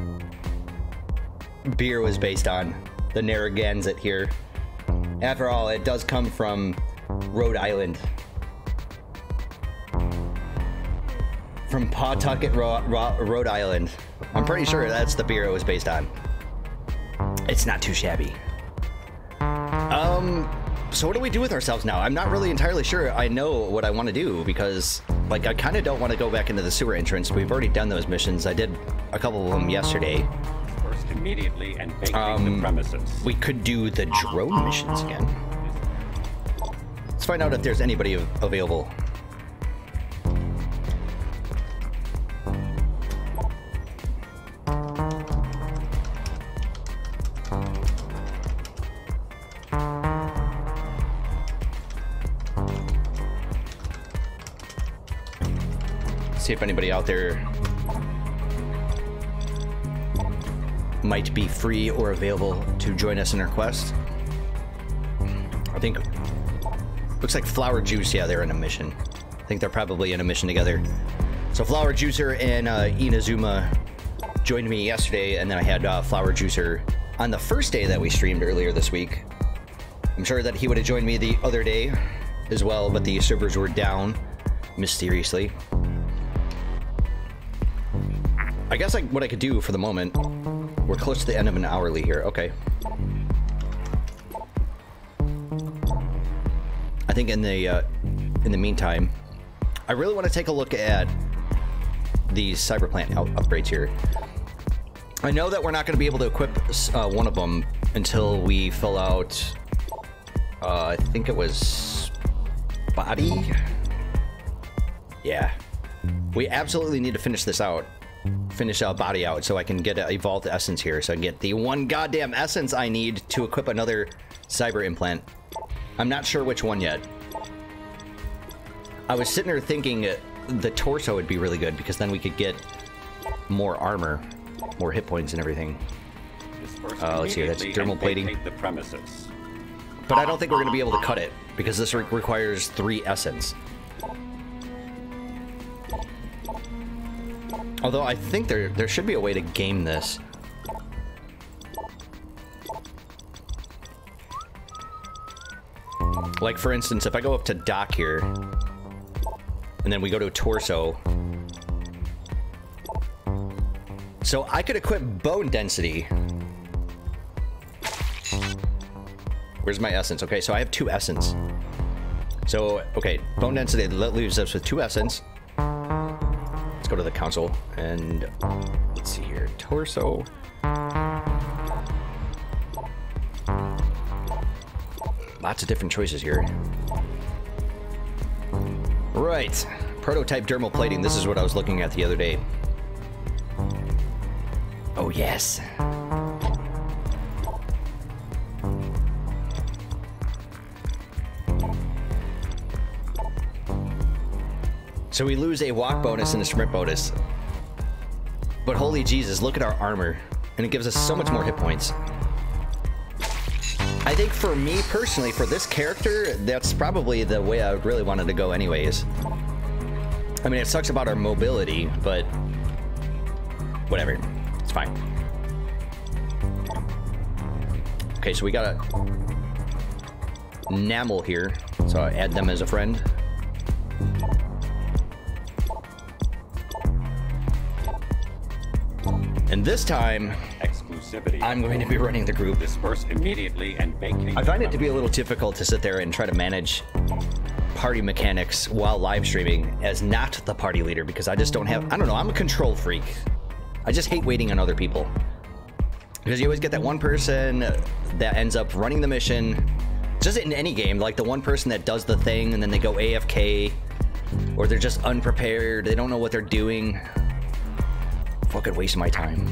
beer was based on. The Narragansett here. After all, it does come from Rhode Island. From Pawtucket, Rhode Island. I'm pretty sure that's the beer it was based on. It's not too shabby. So what do we do with ourselves now? I'm not really entirely sure I know what I want to do, because, like, I kind of don't want to go back into the sewer entrance. We've already done those missions. I did a couple of them yesterday. Immediately and vacate the premises. We could do the drone missions again. Let's find out if there's anybody available. See if anybody out there might be free or available to join us in our quest. I think, looks like Flower Juice, yeah, they're in a mission. I think they're probably in a mission together. So Flower Juicer and Inazuma joined me yesterday, and then I had Flower Juicer on the first day that we streamed earlier this week. I'm sure that he would have joined me the other day as well, but the servers were down mysteriously. I guess what I could do for the moment, we're close to the end of an hourly here. Okay. I think in the meantime, I really want to take a look at these cyber plant upgrades here. I know that we're not going to be able to equip one of them until we fill out, I think it was body. Yeah, we absolutely need to finish this out. Finish body out so I can get an evolved essence here, so I can get the one goddamn essence I need to equip another cyber implant. I'm not sure which one yet. I was sitting there thinking the torso would be really good, because then we could get more armor, more hit points and everything. Let's see, that's dermal plating. The premises. But I don't think we're going to be able to cut it, because this requires 3 essence. Although I think there should be a way to game this. Like, for instance, if I go up to dock here, and then we go to torso. So I could equip bone density. Where's my essence? Okay, so I have 2 essence. So, okay, bone density, that leaves us with 2 essence. Let's go to the console, and let's see here, torso. Lots of different choices here. Right, prototype dermal plating. This is what I was looking at the other day. Oh yes. So we lose a walk bonus and a sprint bonus. But holy Jesus, look at our armor. And it gives us so much more hit points. I think for me personally, for this character, that's probably the way I really wanted to go anyways. I mean, it sucks about our mobility, but whatever. It's fine. Okay, so we got a enamel here, so I add them as a friend. And this time, Exclusivity. I'm going to be running the group. Disperse immediately and vacate. I find it to be a little difficult to sit there and try to manage party mechanics while live streaming as not the party leader, because I just don't have, I don't know, I'm a control freak. I just hate waiting on other people. Because you always get that one person that ends up running the mission, just in any game, like the one person that does the thing and then they go AFK, or they're just unprepared, they don't know what they're doing. Fucking waste my time.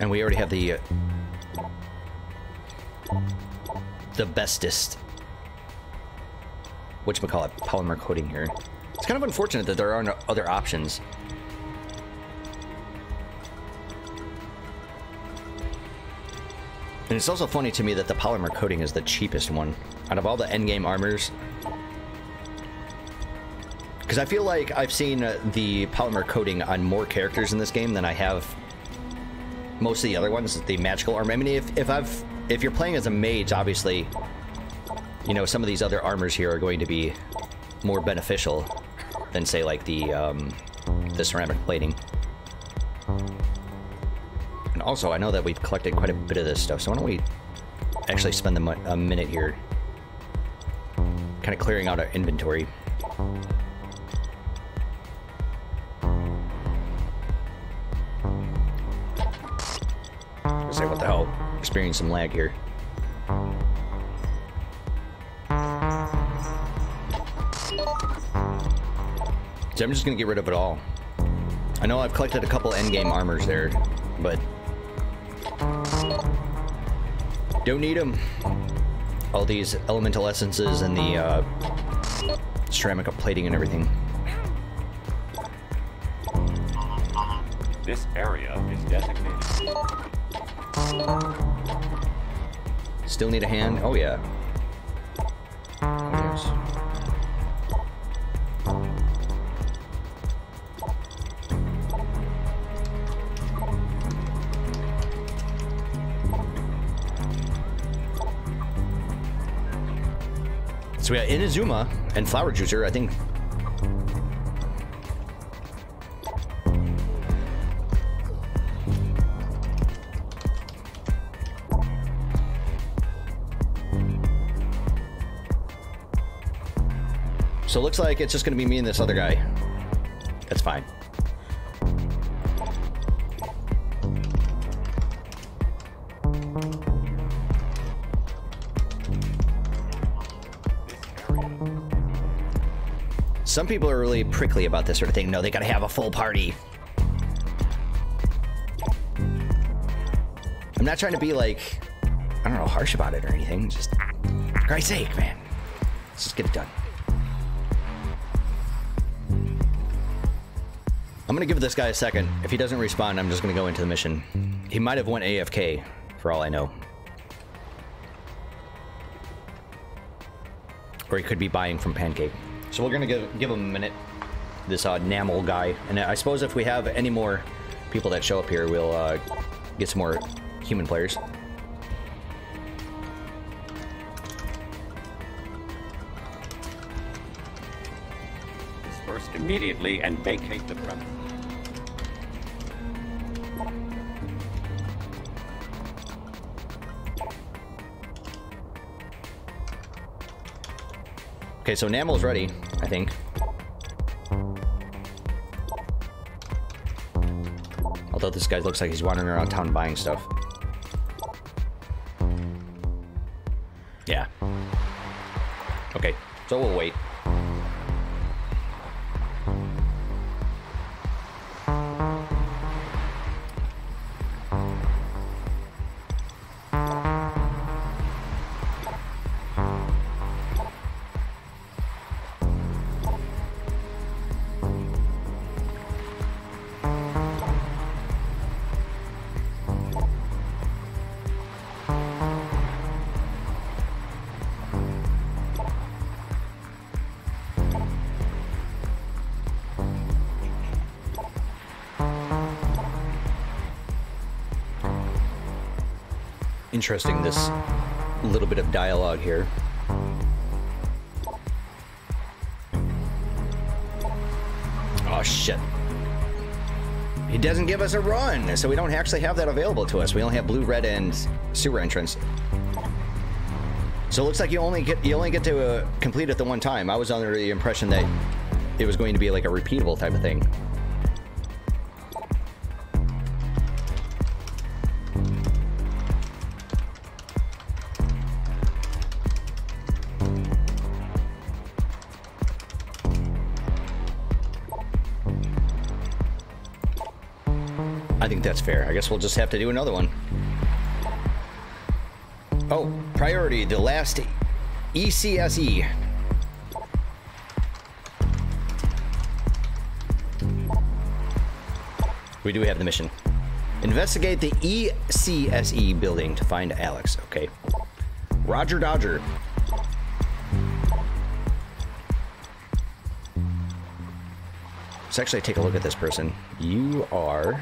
And we already have the bestest, whatchamacallit, polymer coating here. It's kind of unfortunate that there aren't other options. And it's also funny to me that the polymer coating is the cheapest one out of all the endgame armors. Because I feel like I've seen the polymer coating on more characters in this game than I have most of the other ones, the magical armor. I mean, if you're playing as a mage, obviously, you know, some of these other armors here are going to be more beneficial than, say, like the ceramic plating. And also, I know that we've collected quite a bit of this stuff, so why don't we actually spend a minute here kind of clearing out our inventory. Say, what the hell? Experiencing some lag here. So I'm just gonna get rid of it all. I know I've collected a couple endgame armors there, but don't need them. All these elemental essences and the ceramic plating and everything. This area is designated. Still need a hand? Oh yeah. Oh yes. So we got Inazuma and Flower Juicer, I think. So it looks like it's just going to be me and this other guy. That's fine. Some people are really prickly about this sort of thing. No, they got to have a full party. I'm not trying to be like, I don't know, harsh about it or anything. Just, for Christ's sake, man. Let's just get it done. I'm gonna give this guy a second. If he doesn't respond, I'm just gonna go into the mission. He might have went AFK, for all I know. Or he could be buying from Pancake. So we're gonna give him a minute. This Namel guy. And I suppose if we have any more people that show up here, we'll get some more human players. Disperse immediately and vacate the premise. Okay, so Namel's ready, I think. Although this guy looks like he's wandering around town buying stuff. Yeah. Okay, so we'll wait. interesting, this little bit of dialogue here. Oh, shit. He doesn't give us a run, so we don't actually have that available to us. We only have blue, red, and sewer entrance. So it looks like you only get to complete it the one time. I was under the impression that it was going to be like a repeatable type of thing. I think that's fair. I guess we'll just have to do another one. Oh, priority, the last ECSE. We do have the mission. Investigate the ECSE building to find Alex. Okay. Roger Dodger. Let's actually take a look at this person. You are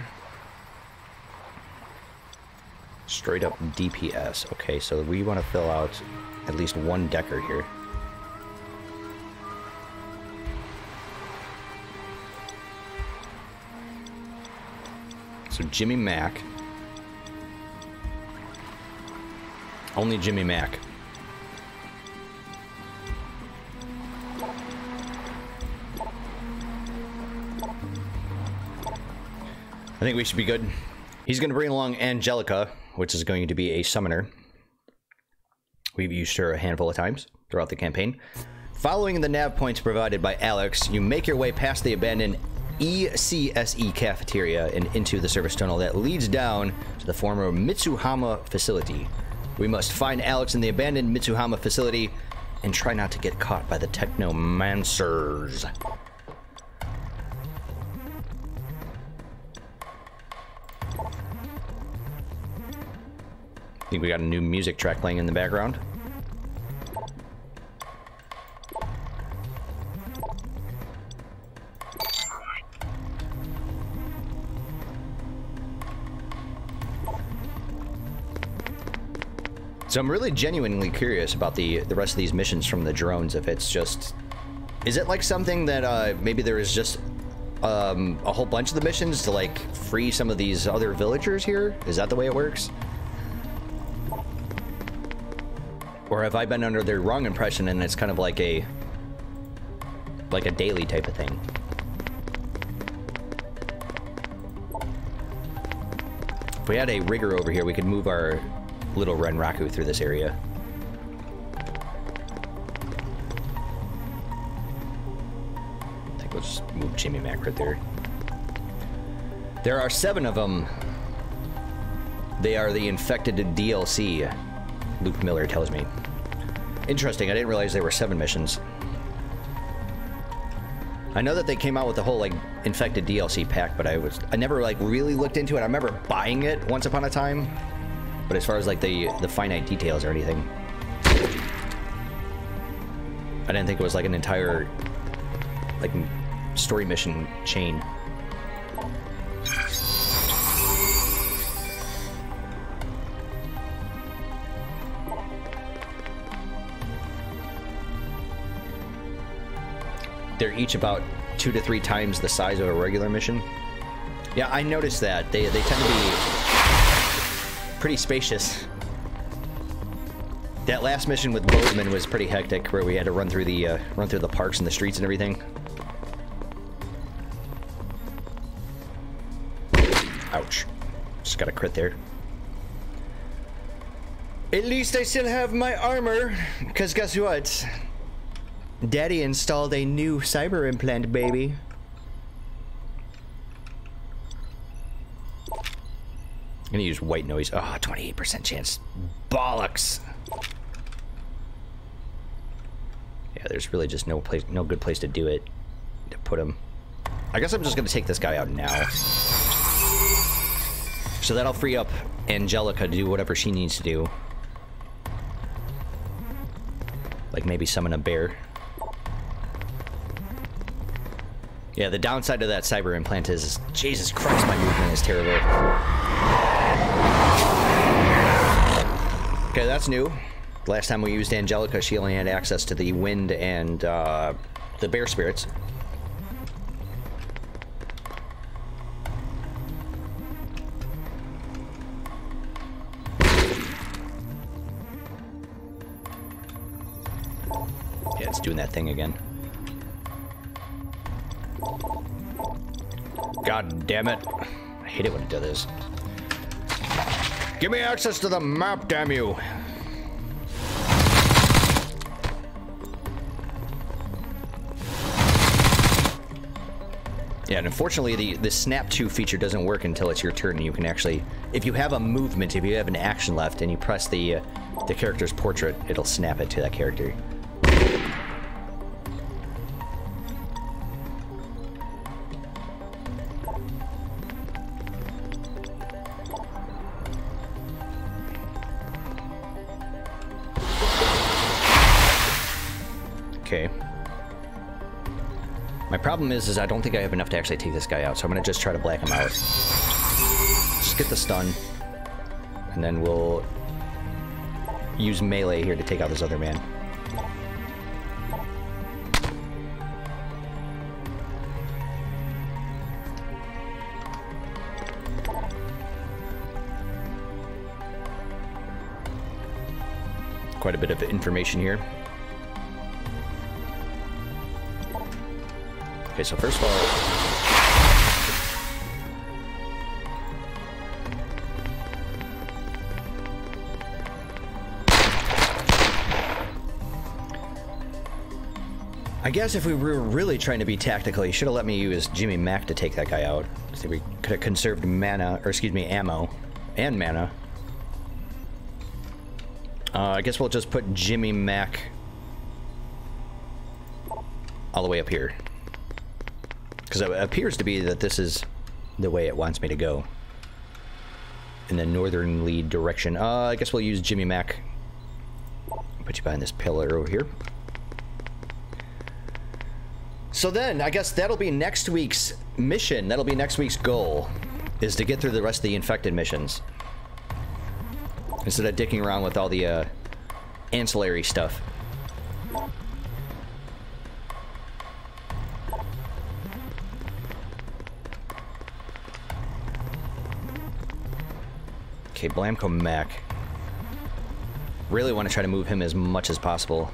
straight up DPS. Okay, so we want to fill out at least one decker here. So Jimmy Mac. Only Jimmy Mac. I think we should be good. He's going to bring along Angelica, which is going to be a summoner. We've used her a handful of times throughout the campaign. Following the nav points provided by Alex, you make your way past the abandoned ECSE cafeteria and into the service tunnel that leads down to the former Mitsuhama facility. We must find Alex in the abandoned Mitsuhama facility and try not to get caught by the Technomancers. I think we got a new music track playing in the background. So I'm really genuinely curious about the rest of these missions from the drones. If it's just, is it like something that maybe there is just a whole bunch of the missions to like free some of these other villagers here? Is that the way it works? Or have I been under the wrong impression and it's kind of like a daily type of thing? If we had a rigger over here, we could move our little Renraku through this area. I think we'll just move Jimmy Mac right there. There are 7 of them. They are the infected DLC, Luke Miller tells me. Interesting, I didn't realize there were 7 missions. I know that they came out with the whole like infected DLC pack, but I never like really looked into it. I remember buying it once upon a time, but as far as like the finite details or anything, I didn't think it was like an entire like story mission chain. They're each about 2 to 3 times the size of a regular mission. Yeah, I noticed that. They tend to be pretty spacious. That last mission with Bozeman was pretty hectic, where we had to run through the parks and the streets and everything. Ouch. Just got a crit there. At least I still have my armor, because guess what? Daddy installed a new cyber implant, baby. I'm gonna use white noise. Oh, 28% chance. Bollocks. Yeah, there's really just no good place to do it. To put him. I guess I'm just gonna take this guy out now. So that'll free up Angelica to do whatever she needs to do. Like maybe summon a bear. Yeah, the downside of that cyber implant is, Jesus Christ, my movement is terrible. Okay, that's new. Last time we used Angelica, she only had access to the wind and the bear spirits. Yeah, it's doing that thing again. God damn it. I hate it when it does this. Give me access to the map, damn you! Yeah, and unfortunately the snap to feature doesn't work until it's your turn, and you can actually, if you have a movement, if you have an action left, and you press the character's portrait, it'll snap it to that character. Okay. My problem is I don't think I have enough to actually take this guy out, so I'm gonna just try to black him out. Just get the stun, and then we'll use melee here to take out this other man. Quite a bit of information here. Okay, so first of all, I guess if we were really trying to be tactical, he should have let me use Jimmy Mac to take that guy out. So we could have conserved mana, or excuse me, ammo and mana. I guess we'll just put Jimmy Mac all the way up here. Because it appears to be that this is the way it wants me to go. In the northernly direction. I guess we'll use Jimmy Mac. Put you behind this pillar over here. So then, I guess that'll be next week's mission. That'll be next week's goal. Is to get through the rest of the infected missions. Instead of dicking around with all the ancillary stuff. Okay, Blamco Mac. Really want to try to move him as much as possible,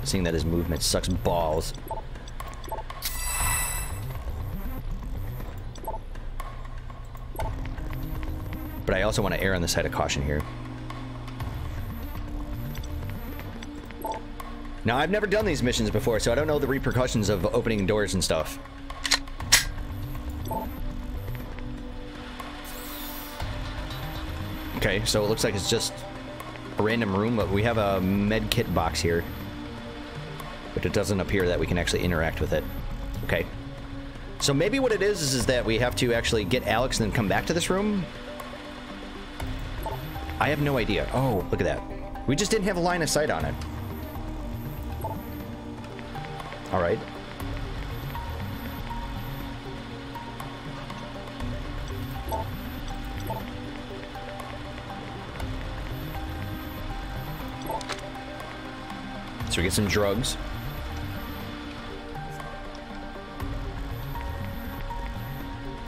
seeing that his movement sucks balls. But I also want to err on the side of caution here. Now, I've never done these missions before, so I don't know the repercussions of opening doors and stuff. Okay, so it looks like it's just a random room, but we have a med kit box here. But it doesn't appear that we can actually interact with it. Okay. So maybe what it is that we have to actually get Alex and then come back to this room? I have no idea. Oh, look at that. We just didn't have a line of sight on it. Alright. So we get some drugs.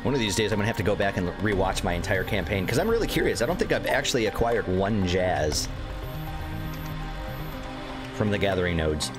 One of these days I'm gonna have to go back and rewatch my entire campaign, because I'm really curious. I don't think I've actually acquired one jazz from the gathering nodes.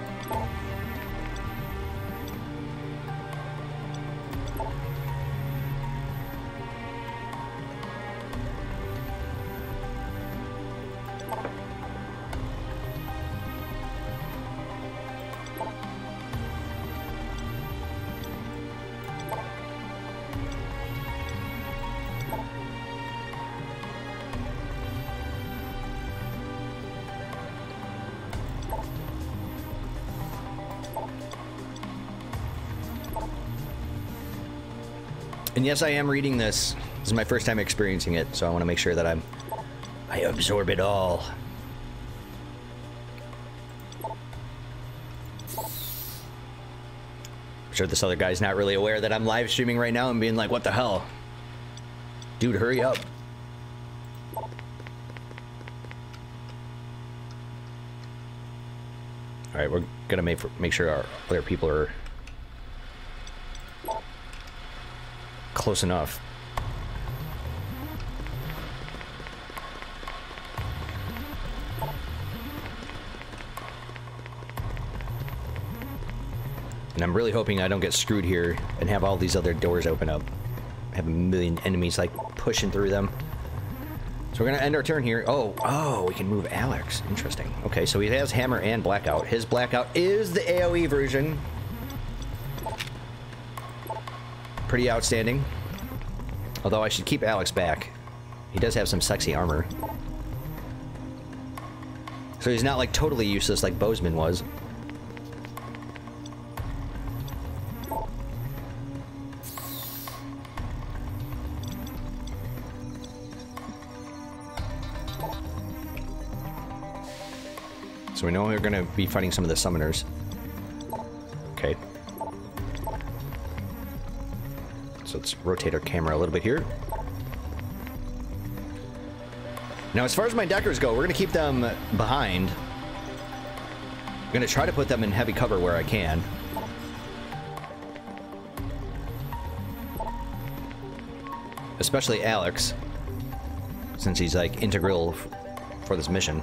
And yes, I am reading this. This is my first time experiencing it, so I want to make sure that I absorb it all. I'm sure this other guy's not really aware that I'm live streaming right now and being like, what the hell? Dude, hurry up. All right, we're gonna make sure our other people are close enough. And I'm really hoping I don't get screwed here and have all these other doors open up. Have a million enemies like pushing through them. So we're gonna end our turn here. Oh, we can move Alex. Interesting. Okay, so he has hammer and blackout. His blackout is the AoE version. Pretty outstanding. Although I should keep Alex back. He does have some sexy armor. So he's not like totally useless like Bozeman was. So we know we're going to be fighting some of the summoners. Okay. So let's rotate our camera a little bit here. Now, as far as my deckers go, we're going to keep them behind. I'm going to try to put them in heavy cover where I can. Especially Alex, since he's like integral for this mission.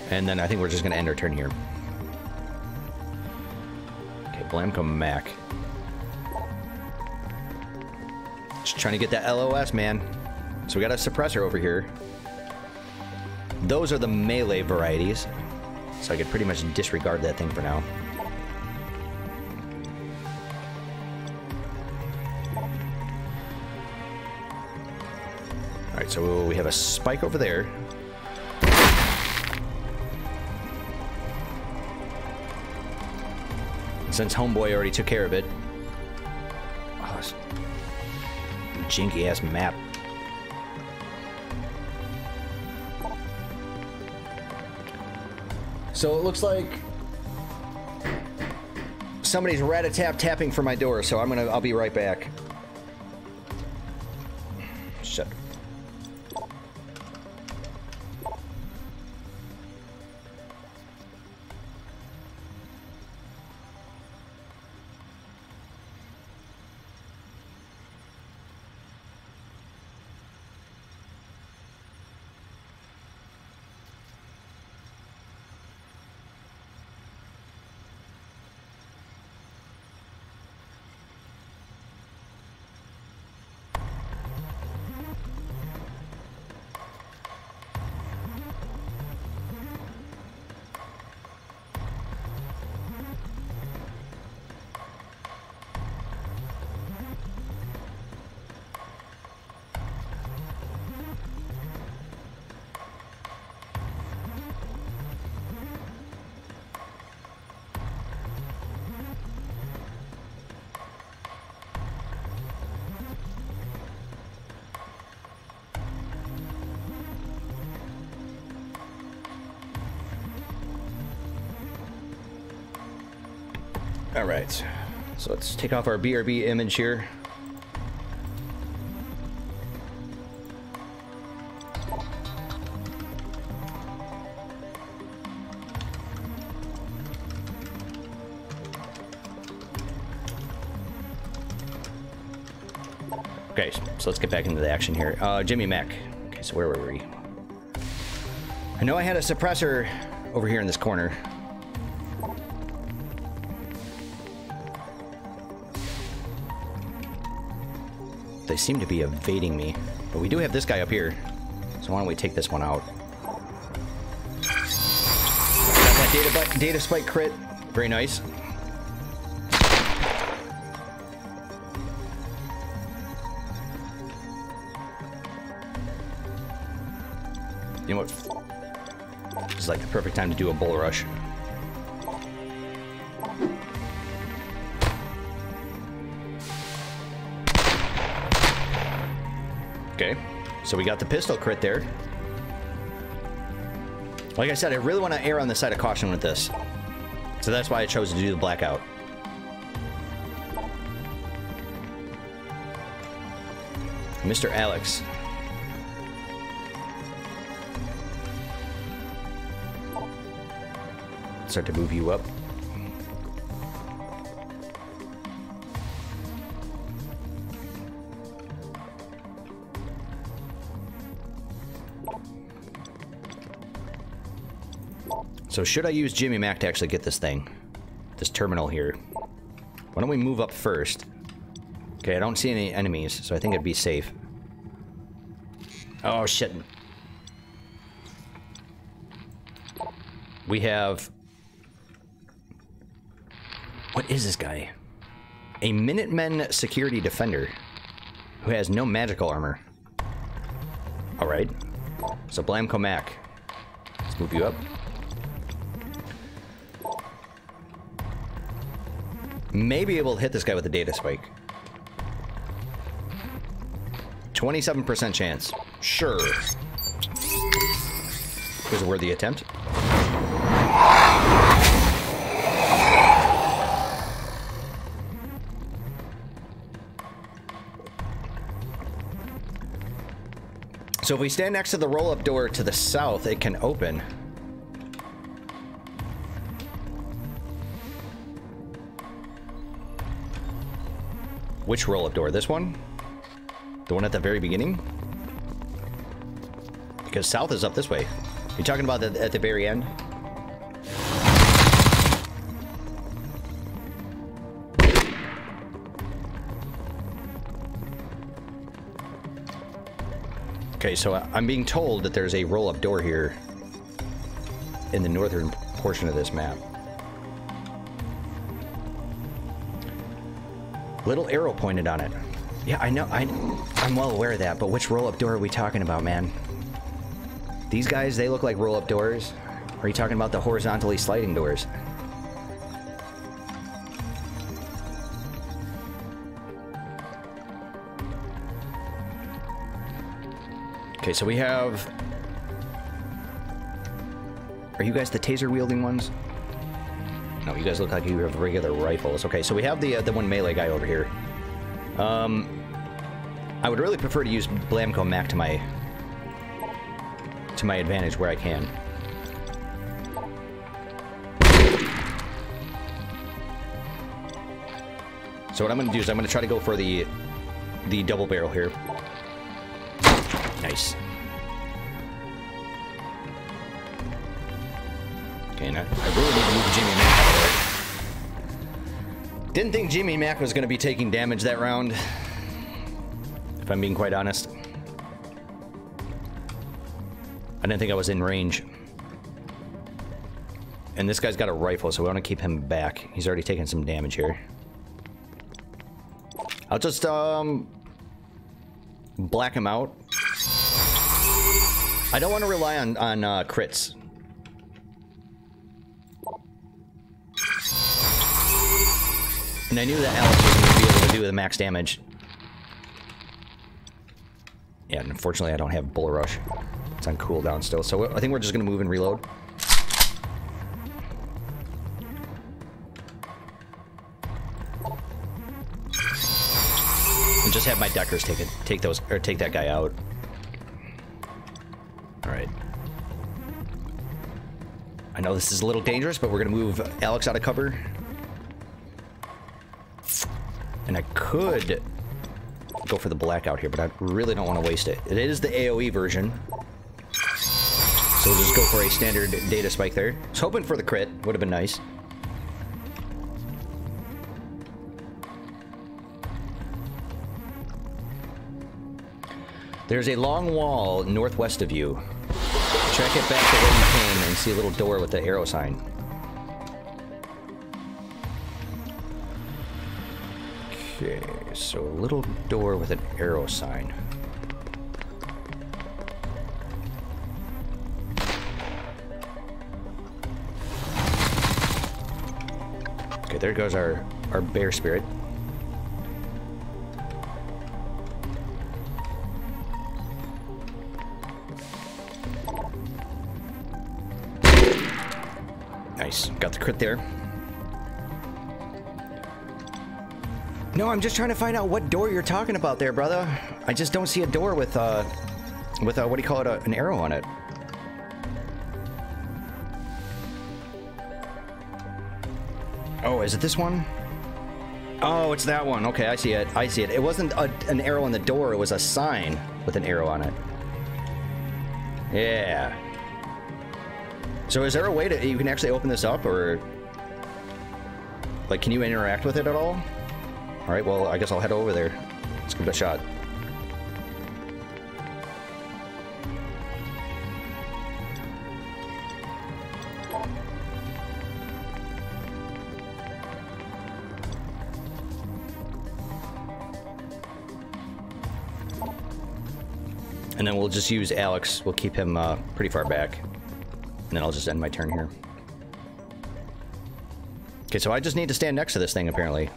And then I think we're just going to end our turn here. Okay, Blamco Mac. Just trying to get that LOS, man. So we got a suppressor over here. Those are the melee varieties. So I could pretty much disregard that thing for now. Alright, so we have a spike over there. Since Homeboy already took care of it. Oh, this jinky ass map. So it looks like somebody's rat-a-tap-tapping for my door, so I'll be right back. Shut. All right, so let's take off our BRB image here. Okay, so let's get back into the action here. Jimmy Mac. Okay, so where were we? I know I had a suppressor over here in this corner. They seem to be evading me, but we do have this guy up here, so why don't we take this one out? Got that data spike crit, very nice. You know what? This is like the perfect time to do a bull rush. Okay, so we got the pistol crit there. Like I said, I really want to err on the side of caution with this. So that's why I chose to do the blackout. Mr. Alex. start to move you up. So should I use Jimmy Mac to actually get this thing? This terminal here. Why don't we move up first? Okay, I don't see any enemies, so I think it'd be safe. Oh, shit. We have... What is this guy? A Minutemen security defender who has no magical armor. Alright. So Blamco Mac. Let's move you up. May be able to hit this guy with a data spike. 27% chance. Sure. Was a worthy attempt. So if we stand next to the roll-up door to the south, it can open. Which roll-up door? This one? The one at the very beginning? Because south is up this way. You're talking about at the very end? Okay, so I'm being told that there's a roll-up door here in the northern portion of this map. Little arrow pointed on it. Yeah, I know. I'm well aware of that, but which roll-up door are we talking about, man? These guys, they look like roll-up doors. Or are you talking about the horizontally sliding doors? Okay, so we have... Are you guys the taser-wielding ones? No, you guys look like you have regular rifles. Okay, so we have the one melee guy over here. I would really prefer to use Blamco Mac to my advantage where I can. So what I'm going to do is I'm going to try to go for the double barrel here. Nice. Okay, and I really need to move Jimmy Mac out of there. Didn't think Jimmy Mac was going to be taking damage that round, if I'm being quite honest. I didn't think I was in range. And this guy's got a rifle, so we want to keep him back. He's already taken some damage here. I'll just, black him out. I don't want to rely on crits. And I knew that Alex was going to be able to do the max damage. Yeah, and unfortunately I don't have Bull Rush. It's on cooldown still, so I think we're just going to move and reload. And just have my deckers take that guy out. Alright. I know this is a little dangerous, but we're going to move Alex out of cover. And I could go for the blackout here, but I really don't want to waste it. It is the AoE version. So we'll just go for a standard data spike there. I was hoping for the crit. Would have been nice. There's a long wall northwest of you. Track it back to where you came and see a little door with the arrow sign. Okay, so a little door with an arrow sign. Okay, there goes our bear spirit. Nice, got the crit there. No, I'm just trying to find out what door you're talking about there, brother. I just don't see a door with what do you call it, an arrow on it. Oh, is it this one? Oh, it's that one. Okay, I see it. I see it. It wasn't an arrow on the door. It was a sign with an arrow on it. Yeah. So is there a way to... You can actually open this up, or... Like, can you interact with it at all? Alright, well, I guess I'll head over there. Let's give it a shot. And then we'll just use Alex. We'll keep him pretty far back. And then I'll just end my turn here. Okay, so I just need to stand next to this thing, apparently.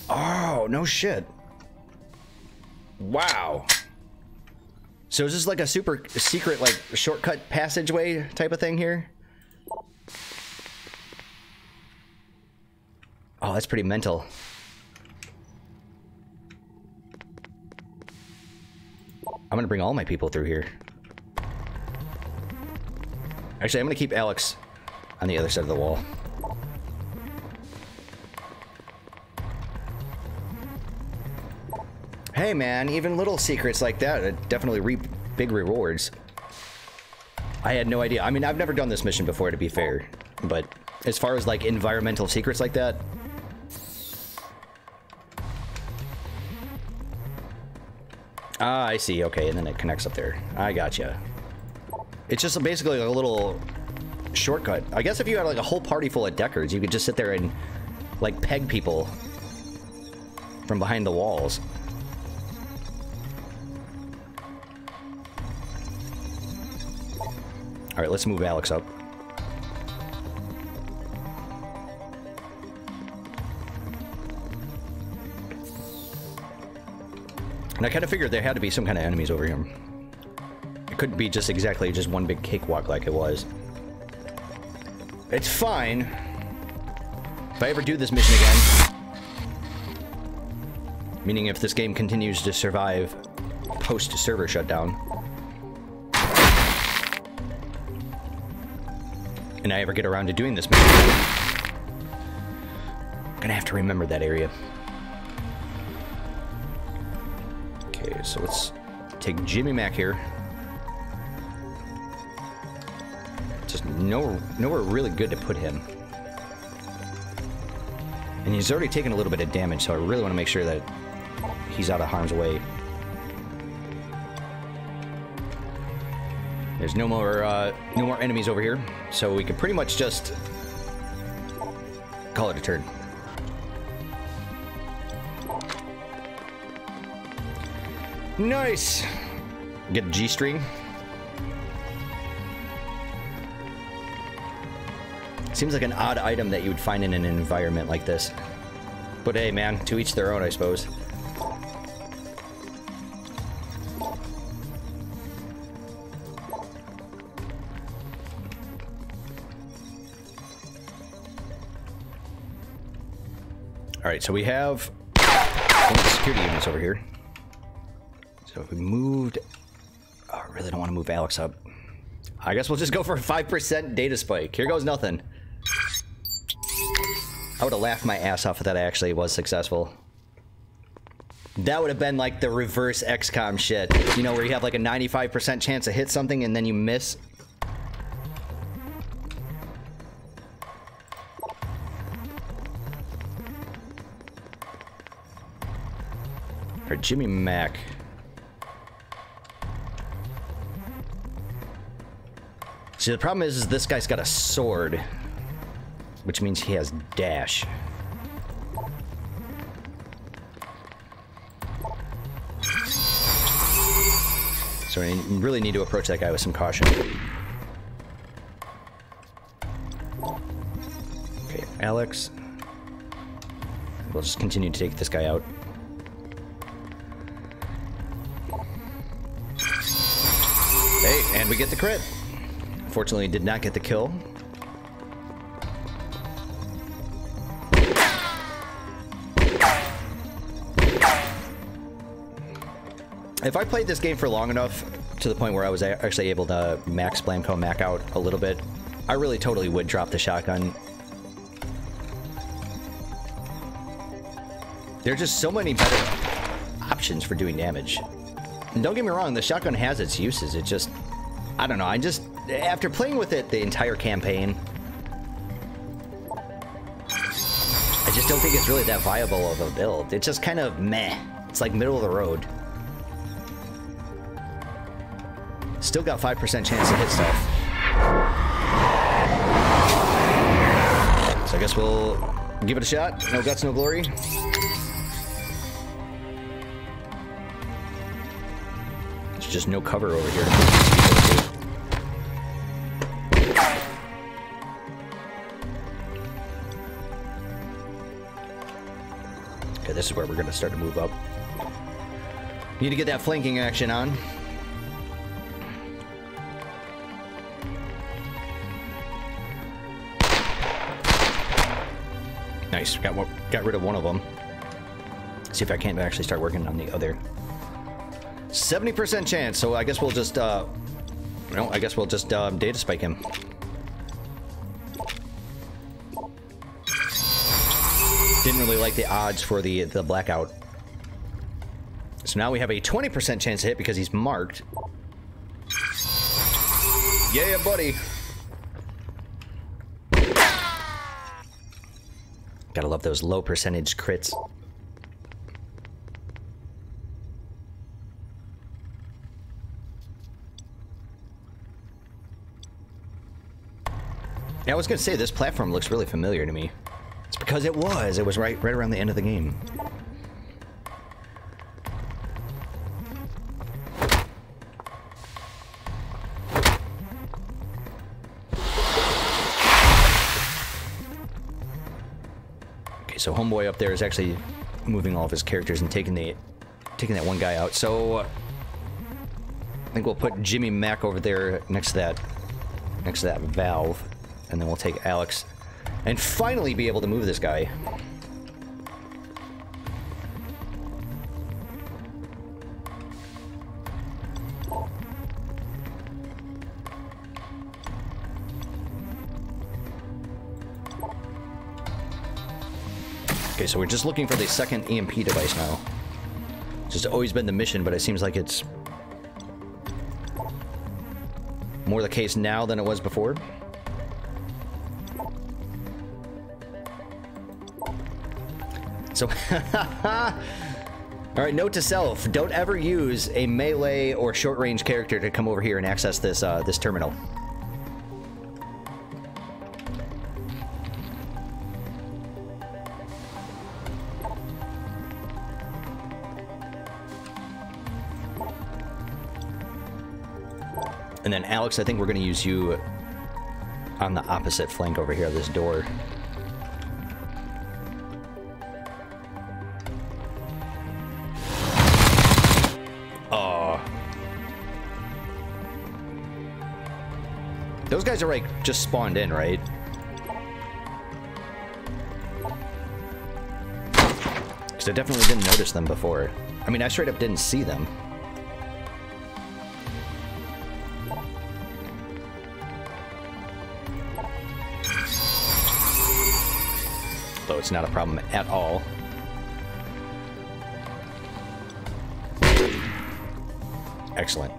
Oh, no shit. Wow. So is this like a super secret, like, shortcut passageway type of thing here? Oh, that's pretty mental. I'm gonna bring all my people through here. Actually, I'm gonna keep Alex on the other side of the wall. Hey man, even little secrets like that definitely reap big rewards. I had no idea. I mean, I've never done this mission before, to be fair. But as far as like environmental secrets like that... Ah, I see. Okay, and then it connects up there. I gotcha. It's just basically like a little shortcut. I guess if you had like a whole party full of deckers, you could just sit there and like peg people from behind the walls. All right, let's move Alex up. And I kind of figured there had to be some kind of enemies over here. It couldn't be just exactly just one big cakewalk like it was. It's fine. If I ever do this mission again, meaning if this game continues to survive post-server shutdown, and I ever get around to doing this mission, I'm gonna have to remember that area. Okay, so let's take Jimmy Mac here. Just nowhere really good to put him. And he's already taken a little bit of damage, so I really want to make sure that he's out of harm's way. There's no more enemies over here, so we can pretty much just call it a turn. Nice! Get a G-string. Seems like an odd item that you would find in an environment like this. But hey, man, to each their own, I suppose. Alright, so we have security units over here. So if we moved... Oh, I really don't want to move Alex up. I guess we'll just go for a 5% data spike. Here goes nothing. I would have laughed my ass off if that actually was successful. That would have been like the reverse XCOM shit. You know, where you have like a 95% chance to hit something and then you miss. Or Jimmy Mac. See, the problem is this guy's got a sword, which means he has dash. So we really need to approach that guy with some caution. Okay, Alex. We'll just continue to take this guy out. Hey, and we get the crit. Fortunately, did not get the kill. If I played this game for long enough, to the point where I was actually able to max Blamco Mac out a little bit, I really totally would drop the shotgun There are just so many better options for doing damage. And don't get me wrong, the shotgun has its uses. It just, I don't know. I just, after playing with it the entire campaign, I just don't think it's really that viable of a build. It's just kind of meh. It's like middle of the road. Still got 5% chance to hit stuff. So I guess we'll give it a shot. No guts, no glory. There's just no cover over here. Okay, this is where we're going to start to move up. Need to get that flanking action on. Nice, got rid of one of them. See if I can't actually start working on the other. 70% chance, so I guess we'll just, no, I guess we'll just data spike him. Didn't really like the odds for the blackout. So now we have a 20% chance to hit because he's marked. Yeah, buddy. Gotta love those low percentage crits. Yeah, I was gonna say, this platform looks really familiar to me. It's because it was right around the end of the game. So homeboy up there is actually moving all of his characters and taking that one guy out. So I think we'll put Jimmy Mac over there next to that valve, and then we'll take Alex and finally be able to move this guy. Okay, so we're just looking for the second EMP device now. It's just always been the mission, but it seems like it's more the case now than it was before. So, alright, note to self, don't ever use a melee or short-range character to come over here and access this, this terminal. And then Alex, I think we're going to use you on the opposite flank over here of this door. Oh. Those guys are like just spawned in, right? Because I definitely didn't notice them before. I mean, I straight up didn't see them. Though it's not a problem at all. Excellent.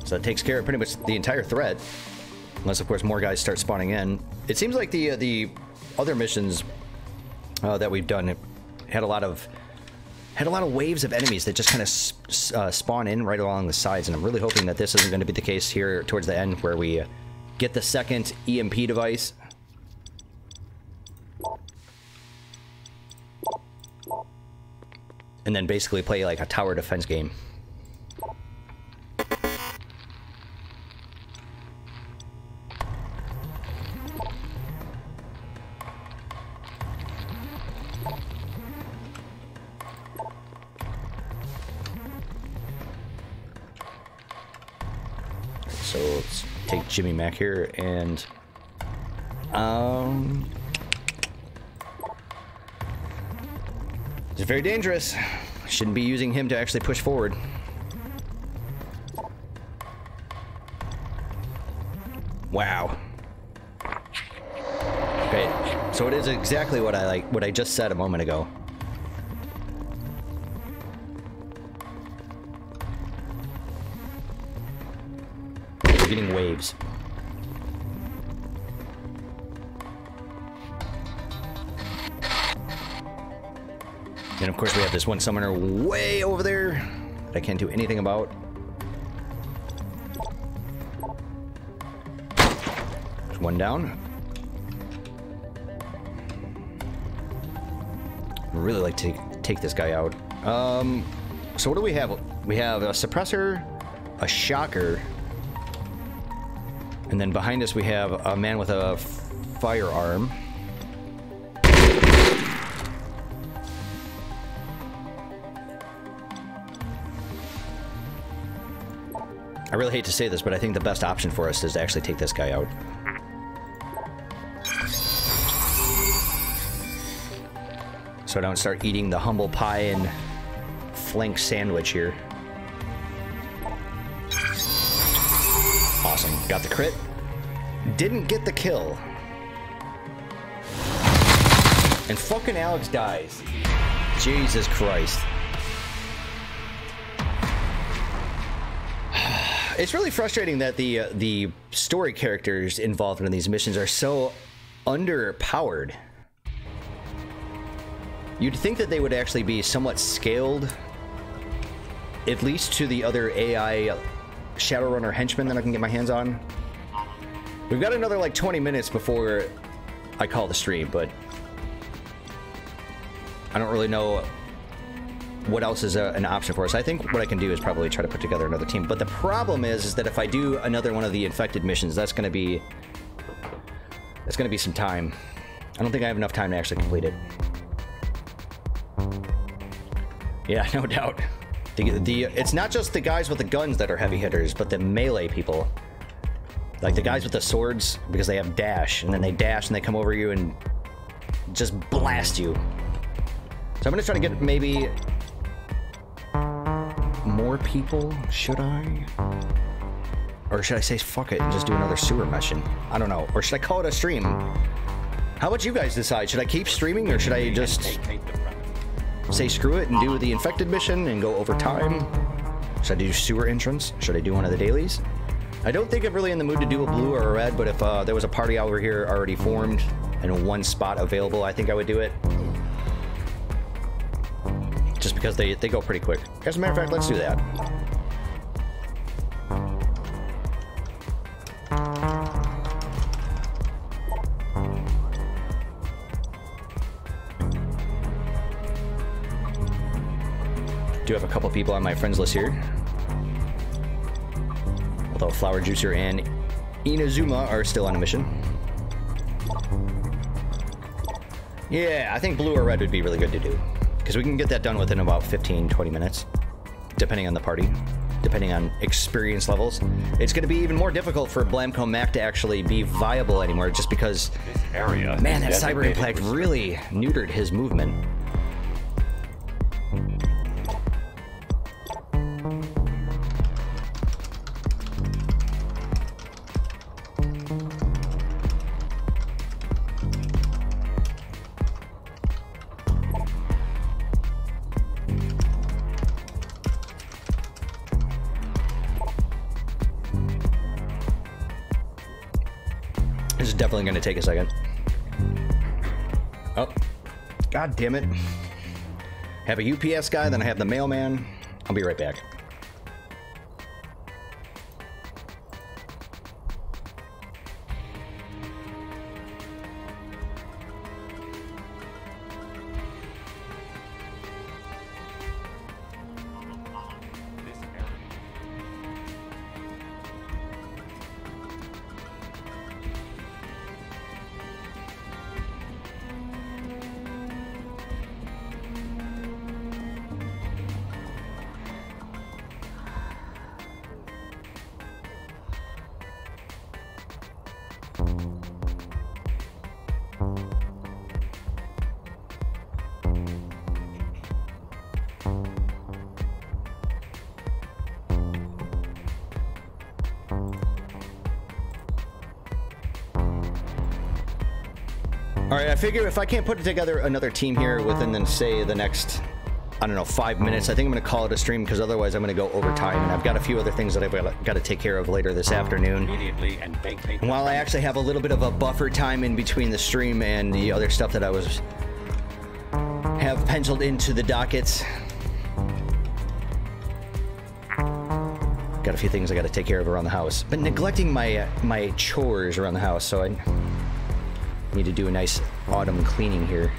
So that takes care of pretty much the entire threat. Unless, of course, more guys start spawning in. It seems like the other missions that we've done had a lot of waves of enemies that just kind of spawn in right along the sides, and I'm really hoping that this isn't going to be the case here towards the end, where we get the second EMP device. And then basically play like a tower defense game. So let's take Jimmy Mac here and it's very dangerous. Shouldn't be using him to actually push forward. Wow. Okay. So it is exactly what I just said a moment ago. We're getting waves. And of course we have this one summoner way over there that I can't do anything about. There's one down. I'd really like to take this guy out. So what do we have? We have a suppressor, a shocker, and then behind us we have a man with a firearm. I really hate to say this, but I think the best option for us is to actually take this guy out. So I don't start eating the humble pie and flank sandwich here. Awesome. Got the crit. Didn't get the kill. And fucking Alex dies. Jesus Christ. It's really frustrating that the story characters involved in these missions are so underpowered. You'd think that they would actually be somewhat scaled, at least to the other AI Shadowrunner henchmen that I can get my hands on. We've got another like 20 minutes before I call the stream, but I don't really know what else is an option for us. I think what I can do is probably try to put together another team. But the problem is that if I do another one of the infected missions, that's going to be some time. I don't think I have enough time to actually complete it. Yeah, no doubt. It's not just the guys with the guns that are heavy hitters, but the melee people. Like the guys with the swords, because they have dash, and then they dash and they come over you and just blast you. So I'm gonna try to get maybe more people, should I? Or should I say fuck it and just do another sewer mission? I don't know. Or should I call it a stream? How about you guys decide? Should I keep streaming or should I just say screw it and do the infected mission and go over time? Should I do sewer entrance? Should I do one of the dailies? I don't think I'm really in the mood to do a blue or a red, but if there was a party over here already formed and one spot available, I think I would do it. Just because they go pretty quick. As a matter of fact, let's do that. Do have a couple people on my friends list here. Although Flower Juicer and Inazuma are still on a mission. Yeah, I think blue or red would be really good to do. Because we can get that done within about 15-20 minutes. Depending on the party. Depending on experience levels. It's going to be even more difficult for Blamco Mac to actually be viable anymore. Just because, This area man, that cyber impact really neutered his movement. This is definitely going to take a second. Oh, god damn it. Have a UPS guy, then I have the mailman. I'll be right back. All right, I figure if I can't put together another team here within, then say the next, I don't know, 5 minutes, I think I'm going to call it a stream, because otherwise I'm going to go overtime, and I've got a few other things that I've got to take care of later this afternoon. Immediately and vacate. While I actually have a little bit of a buffer time in between the stream and the other stuff that I have penciled into the dockets. Got a few things I got to take care of around the house. Been neglecting my chores around the house, so I need to do a nice autumn cleaning here.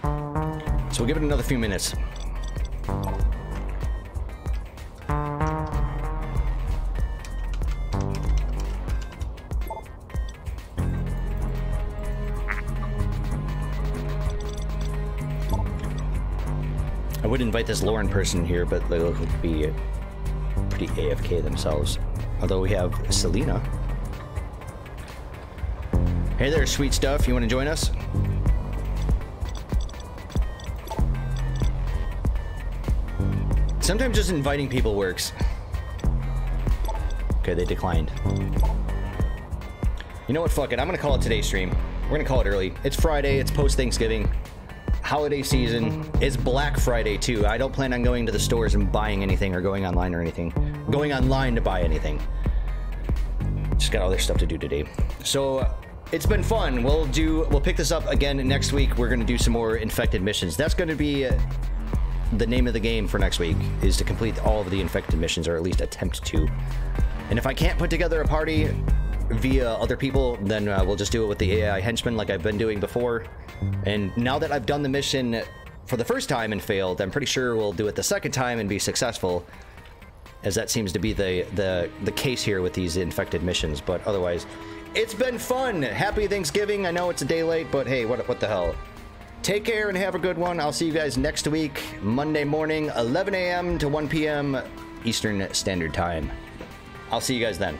So we'll give it another few minutes. I would invite this Lauren person here, but they look to be pretty AFK themselves. Although we have Selena. Hey there, sweet stuff. You want to join us? Sometimes just inviting people works. Okay, they declined. You know what? Fuck it. I'm going to call it today's stream. We're going to call it early. It's Friday. It's post-Thanksgiving. Holiday season. It's Black Friday, too. I don't plan on going to the stores and buying anything or going online or anything. Going online to buy anything. Just got other stuff to do today. So, it's been fun. We'll pick this up again next week. We're going to do some more infected missions. That's going to be the name of the game for next week, is to complete all of the infected missions, or at least attempt to. And if I can't put together a party via other people, then we'll just do it with the AI henchmen like I've been doing before. And now that I've done the mission for the first time and failed, I'm pretty sure we'll do it the second time and be successful, as that seems to be the case here with these infected missions. But otherwise, it's been fun. Happy Thanksgiving. I know it's a day late, but hey, what the hell. Take care and have a good one. I'll see you guys next week, Monday morning, 11 a.m. to 1 p.m. Eastern Standard Time. I'll see you guys then.